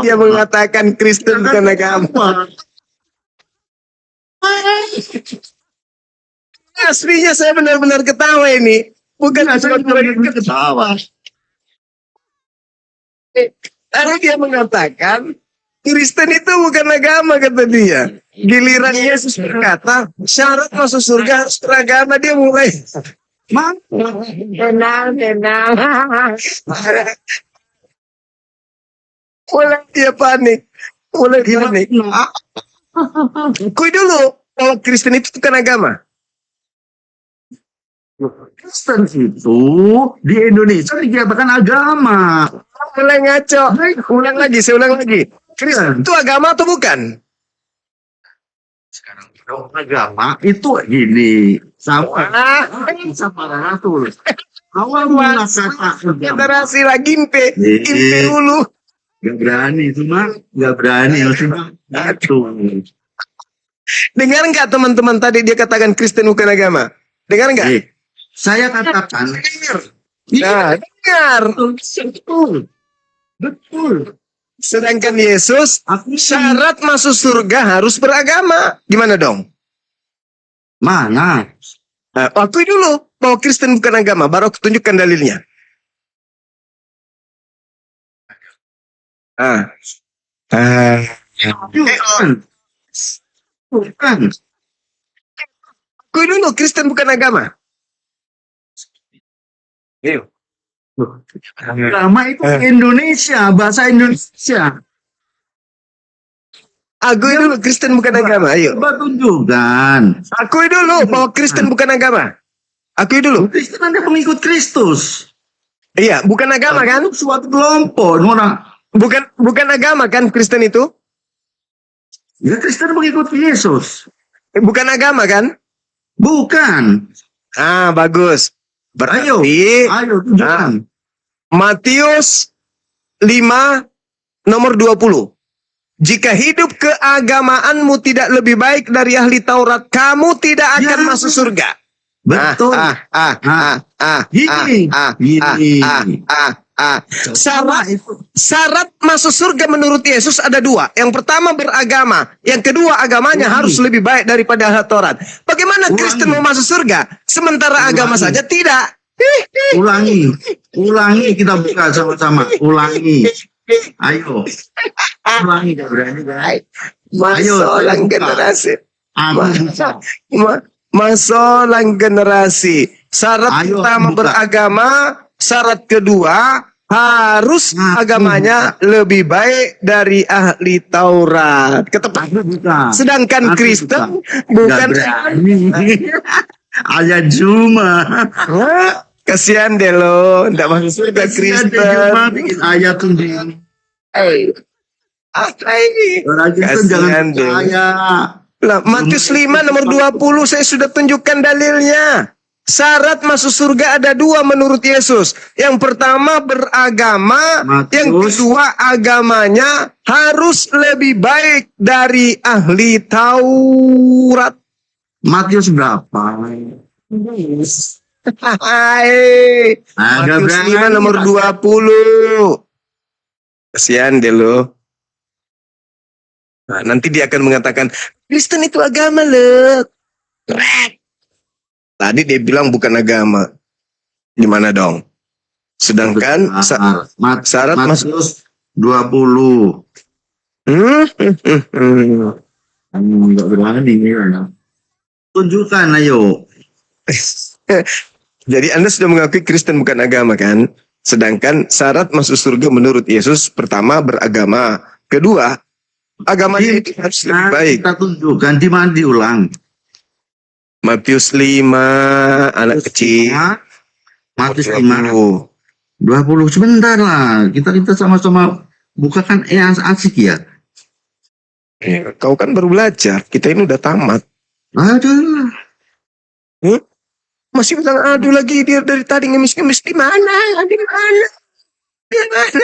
dia mengatakan Kristen bukan agama. Aslinya saya benar-benar ketawa ini. Bukan cuma ketawa. Tadi dia mengatakan Kristen itu bukan agama, kata dia. Giliran Yesus berkata syarat masuk surga harus beragama, dia mulai tenang. Mulai dia panik. Kui dulu, kalau Kristen itu bukan agama. Kristen itu di Indonesia dikatakan agama. Mulai ngaco. Saya ulang lagi. Kristen itu agama atau bukan? agama itu gini sama Rasul. Awal mula kata generasi lagi impe dulu. Gak berani cuma gak berani cuma itu. Dengar nggak teman-teman tadi dia katakan Kristen bukan agama? Dengar nggak? Saya katakan Nah, dengar. betul. Sedangkan Yesus syarat masuk surga harus beragama. Gimana dong? Mana? Akui dulu bahwa Kristen bukan agama, baru aku tunjukkan dalilnya. Bukan. Akui dulu Kristen bukan agama. Agama itu Indonesia, bahasa Indonesia. Akui dulu Kristen bukan agama, ayo. Coba tunjukkan. Akui dulu bahwa Kristen bukan agama. Akui dulu. Kristen ada pengikut Kristus. Iya, bukan agama kan? Suatu kelompok orang. Bukan agama kan Kristen itu? Ya Kristen pengikut Yesus. Bukan agama kan? Bukan. Bagus. Berarti Ayo tunjukkan. Matius 5 nomor 20. Jika hidup keagamaanmu tidak lebih baik dari ahli Taurat, kamu tidak akan masuk surga. Betul. Gini. Syarat masuk surga menurut Yesus ada dua. Yang pertama beragama. Yang kedua agamanya harus lebih baik daripada ahli Taurat. Bagaimana Kristen mau masuk surga? Sementara agama saja tidak. Ulangi kita buka sama-sama. Ulangi. Ayo. Ulangi gak berani guys. Masolang generasi. Masolang generasi. Syarat pertama beragama. Syarat kedua harus agamanya lebih baik dari ahli Taurat. Sedangkan Kristen bukan ayat Juma. Kasihan deh lo, nggak masuk surga Kristen. Bikin ayat sendiri. Apa ini? Orang Kristen jangan percaya. Matius 5 nomor 20 saya sudah tunjukkan dalilnya. Syarat masuk surga ada dua menurut Yesus. Yang pertama beragama, yang kedua agamanya harus lebih baik dari ahli Taurat. Matius berapa? Matius 5 nomor 20. Kasihan deh lo. Nah, nanti dia akan mengatakan Kristen itu agama loh. Tadi dia bilang bukan agama. Gimana dong? Sedangkan syarat Matius 20. Enggak berani ya. Tunjukkan ayo. Jadi Anda sudah mengakui Kristen bukan agama kan? Sedangkan syarat masuk surga menurut Yesus pertama beragama. Kedua, agamanya itu harus lebih baik. Kita tunjukkan di mana diulang. Matius 5 anak kecil. Matius 5 20 sebentar lah. Kita sama-sama bukakan asik ya. Kau kan baru belajar. Kita ini udah tamat. Aduh. Masih bilang aduh lagi dia dari tadi ngemis-ngemis di mana? Di mana? Di mana?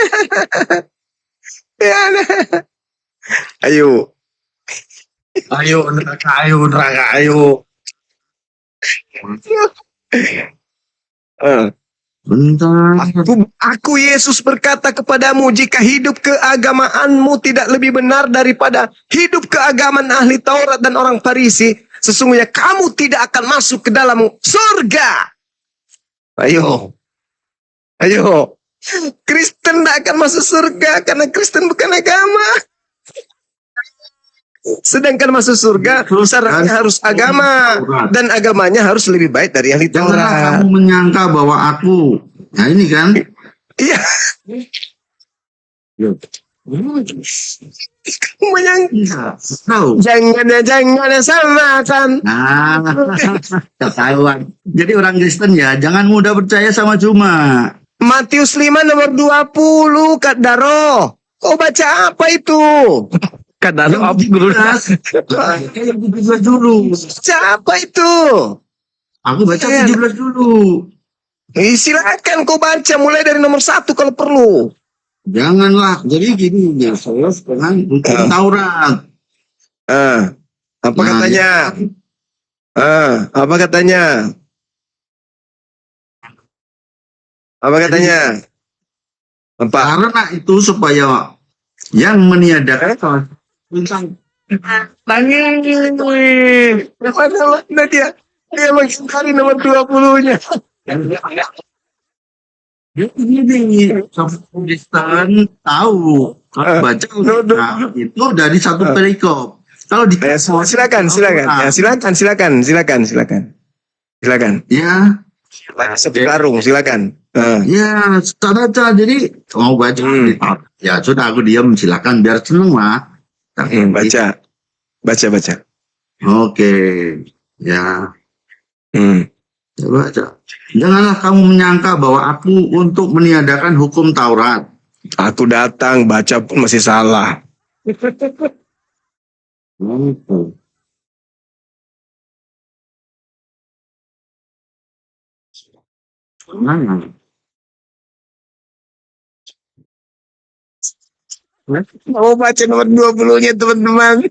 Di mana? Ayo. Ayo neraka, ayo. Bentar. Aku Yesus berkata kepadamu, jika hidup keagamaanmu tidak lebih benar daripada hidup keagamaan ahli Taurat dan orang Farisi, sesungguhnya kamu tidak akan masuk ke dalam surga. Ayo. Kristen tidak akan masuk surga karena Kristen bukan agama. Sedangkan masuk surga syaratnya harus agama dan agamanya harus lebih baik dari ahli Taurat. Janganlah kamu menyangka bahwa aku. Nah ini kan. Iya. Kamu menyangka. Jangan samakan. Nah, ketahuan. Jadi orang Kristen ya jangan mudah percaya sama cuma. Matius 5 nomor 20 Kak Daro. Kau baca apa itu? Kata Yang apa guru? 17. Yang 17 dulu. Siapa itu? Aku baca 17 dulu. Silakan kau baca mulai dari nomor 1 kalau perlu. Janganlah. Jadi gini, ya saya sekarang hukum Taurat. Apa Nah, katanya? Apa katanya? Apa katanya? Apa? Karena itu supaya yang meniadakan tentang Mana dia? Dia mengingkari nomor 20-nya. Gini, Kristen tahu baca itu dari satu perikop. Kalau di Silakan. ya Sekarung, silakan. ya cara jadi mau baca ya sudah aku diam, silakan biar seneng lah. Baca. Oke, ya. Baca. Janganlah kamu menyangka bahwa aku untuk meniadakan hukum Taurat. Aku datang baca pun masih salah. Mau baca nomor 20-nya teman-teman.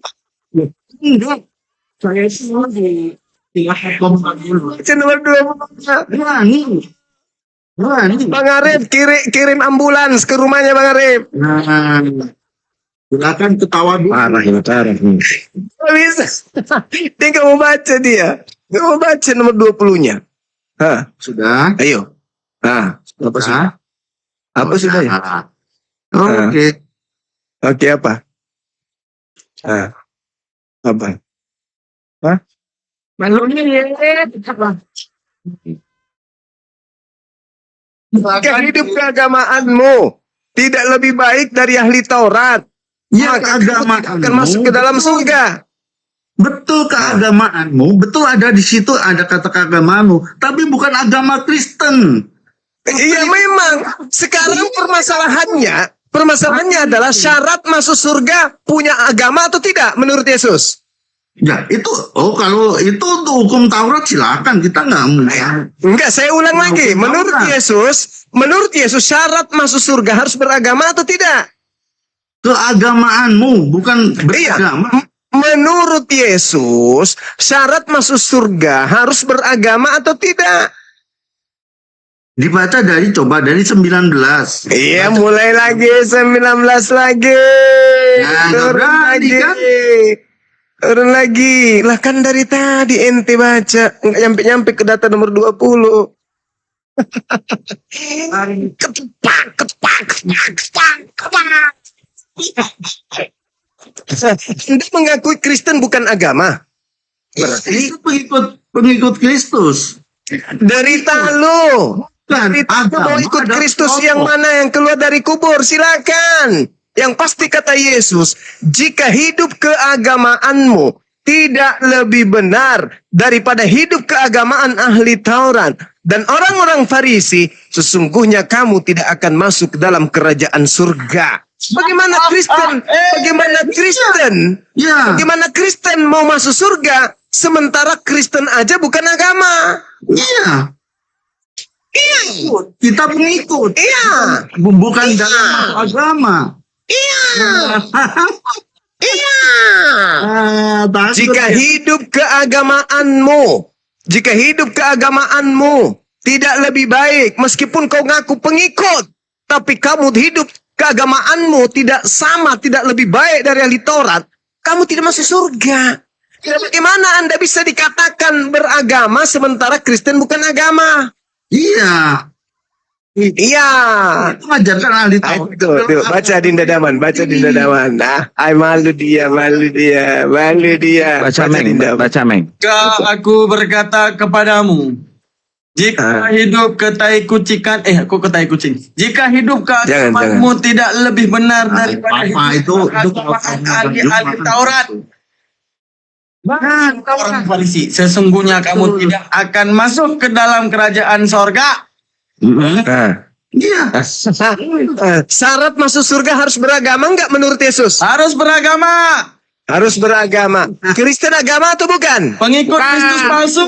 Enggak. Saya semua di 3,40. Baca nomor 20-nya. Berani. Bang Arif kirim ambulans ke rumahnya Bang Arif. Nah, silakan ketawa dulu. Parah. Gak bisa. Dia gak mau baca dia. Gak mau baca nomor 20-nya. Sudah. Ayo. Apa sudah? Apa sudah ya? Oke. Oke apa? Apa? Malunya ya. Jika hidup keagamaanmu tidak lebih baik dari ahli Taurat, Ya, maka kamu tidak akan masuk ke dalam surga. Betul keagamaanmu, betul ada di situ ada kata keagamaanmu, tapi bukan agama Kristen. Iya memang. Sekarang permasalahannya adalah syarat masuk surga punya agama atau tidak menurut Yesus. Ya itu, kalau itu untuk hukum Taurat silakan, kita nggak. Enggak, saya ulang lagi. Menurut Yesus syarat masuk surga harus beragama atau tidak? Keagamaanmu bukan beragama. Menurut Yesus syarat masuk surga harus beragama atau tidak? Dibaca dari 19. Iya, mulai lagi 19 lagi. Turun lagi. Turun lagi. Lah kan dari tadi ente baca nggak nyampe ke data nomor 20. Ketepak. Anda mengakui Kristen bukan agama. Berarti itu pengikut Kristus. Derita lu. Derita lu mau ikut Kristus yang mana yang keluar dari kubur? Silakan. Yang pasti kata Yesus, jika hidup keagamaanmu tidak lebih benar daripada hidup keagamaan ahli Taurat dan orang-orang Farisi, sesungguhnya kamu tidak akan masuk ke dalam kerajaan surga. Bagaimana Kristen mau masuk surga sementara Kristen aja bukan agama? Iya. Kita pengikut. Iya. Bukan dalam agama. Iya. Jika hidup keagamaanmu tidak lebih baik meskipun kau ngaku pengikut, tapi kamu hidup keagamaanmu tidak lebih baik dari ahli Taurat, kamu tidak masuk surga. Bagaimana Anda bisa dikatakan beragama sementara Kristen bukan agama? Iya. Itu mengajarkan ahli Taurat. Tuh, baca Dinda Daman. Nah, malu dia. Baca Meng. Jika aku berkata kepadamu, jika hidup ke tai kucing. Jika hidup keagamaanmu tidak lebih benar daripada hidup ahli Taurat. Orang Farisi, sesungguhnya kamu tidak akan masuk ke dalam kerajaan sorga. Iya. Syarat masuk surga harus beragama nggak menurut Yesus? Harus beragama. Harus beragama. Kristen agama atau bukan? Pengikut Kristus palsu.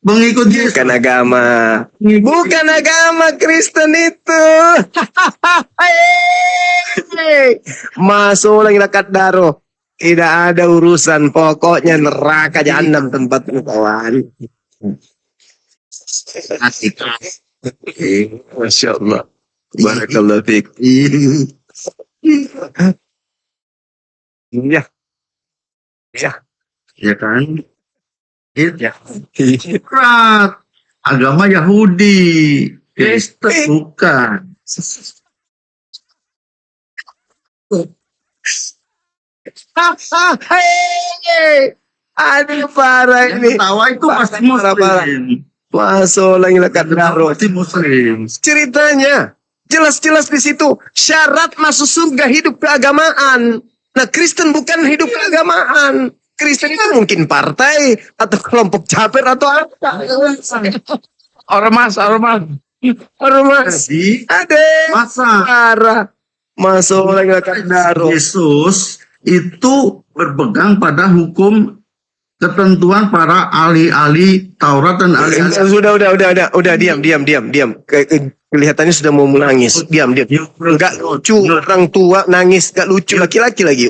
Mengikut Yesus. Bukan agama. Bukan agama Kristen itu. Masuk lagi lakat daro. Tidak ada urusan. Pokoknya neraka jahanam tempatmu kawan. Masya Allah. Barakallahu fiik. Iya. Iya. Ya kan? Iya. Berat. Agama Yahudi. Kristen bukan. Aduh parah ini. Tawa itu pasti Parah. Muslim. Masuk lagi lekat daro. Pasti Muslim. Ceritanya jelas-jelas di situ syarat masuk surga hidup keagamaan. Nah, Kristen bukan hidup keagamaan. Kristen itu mungkin partai atau kelompok caper atau apa. Ormas. Jadi, Ada. masa Parah. Masuk lagi lekat daro. Yesus itu berpegang pada hukum ketentuan para ahli-ahli Taurat dan ahli-ahli. Udah diam. Kelihatannya sudah mau menangis. Diam. Enggak lucu orang tua nangis, enggak lucu laki-laki lagi.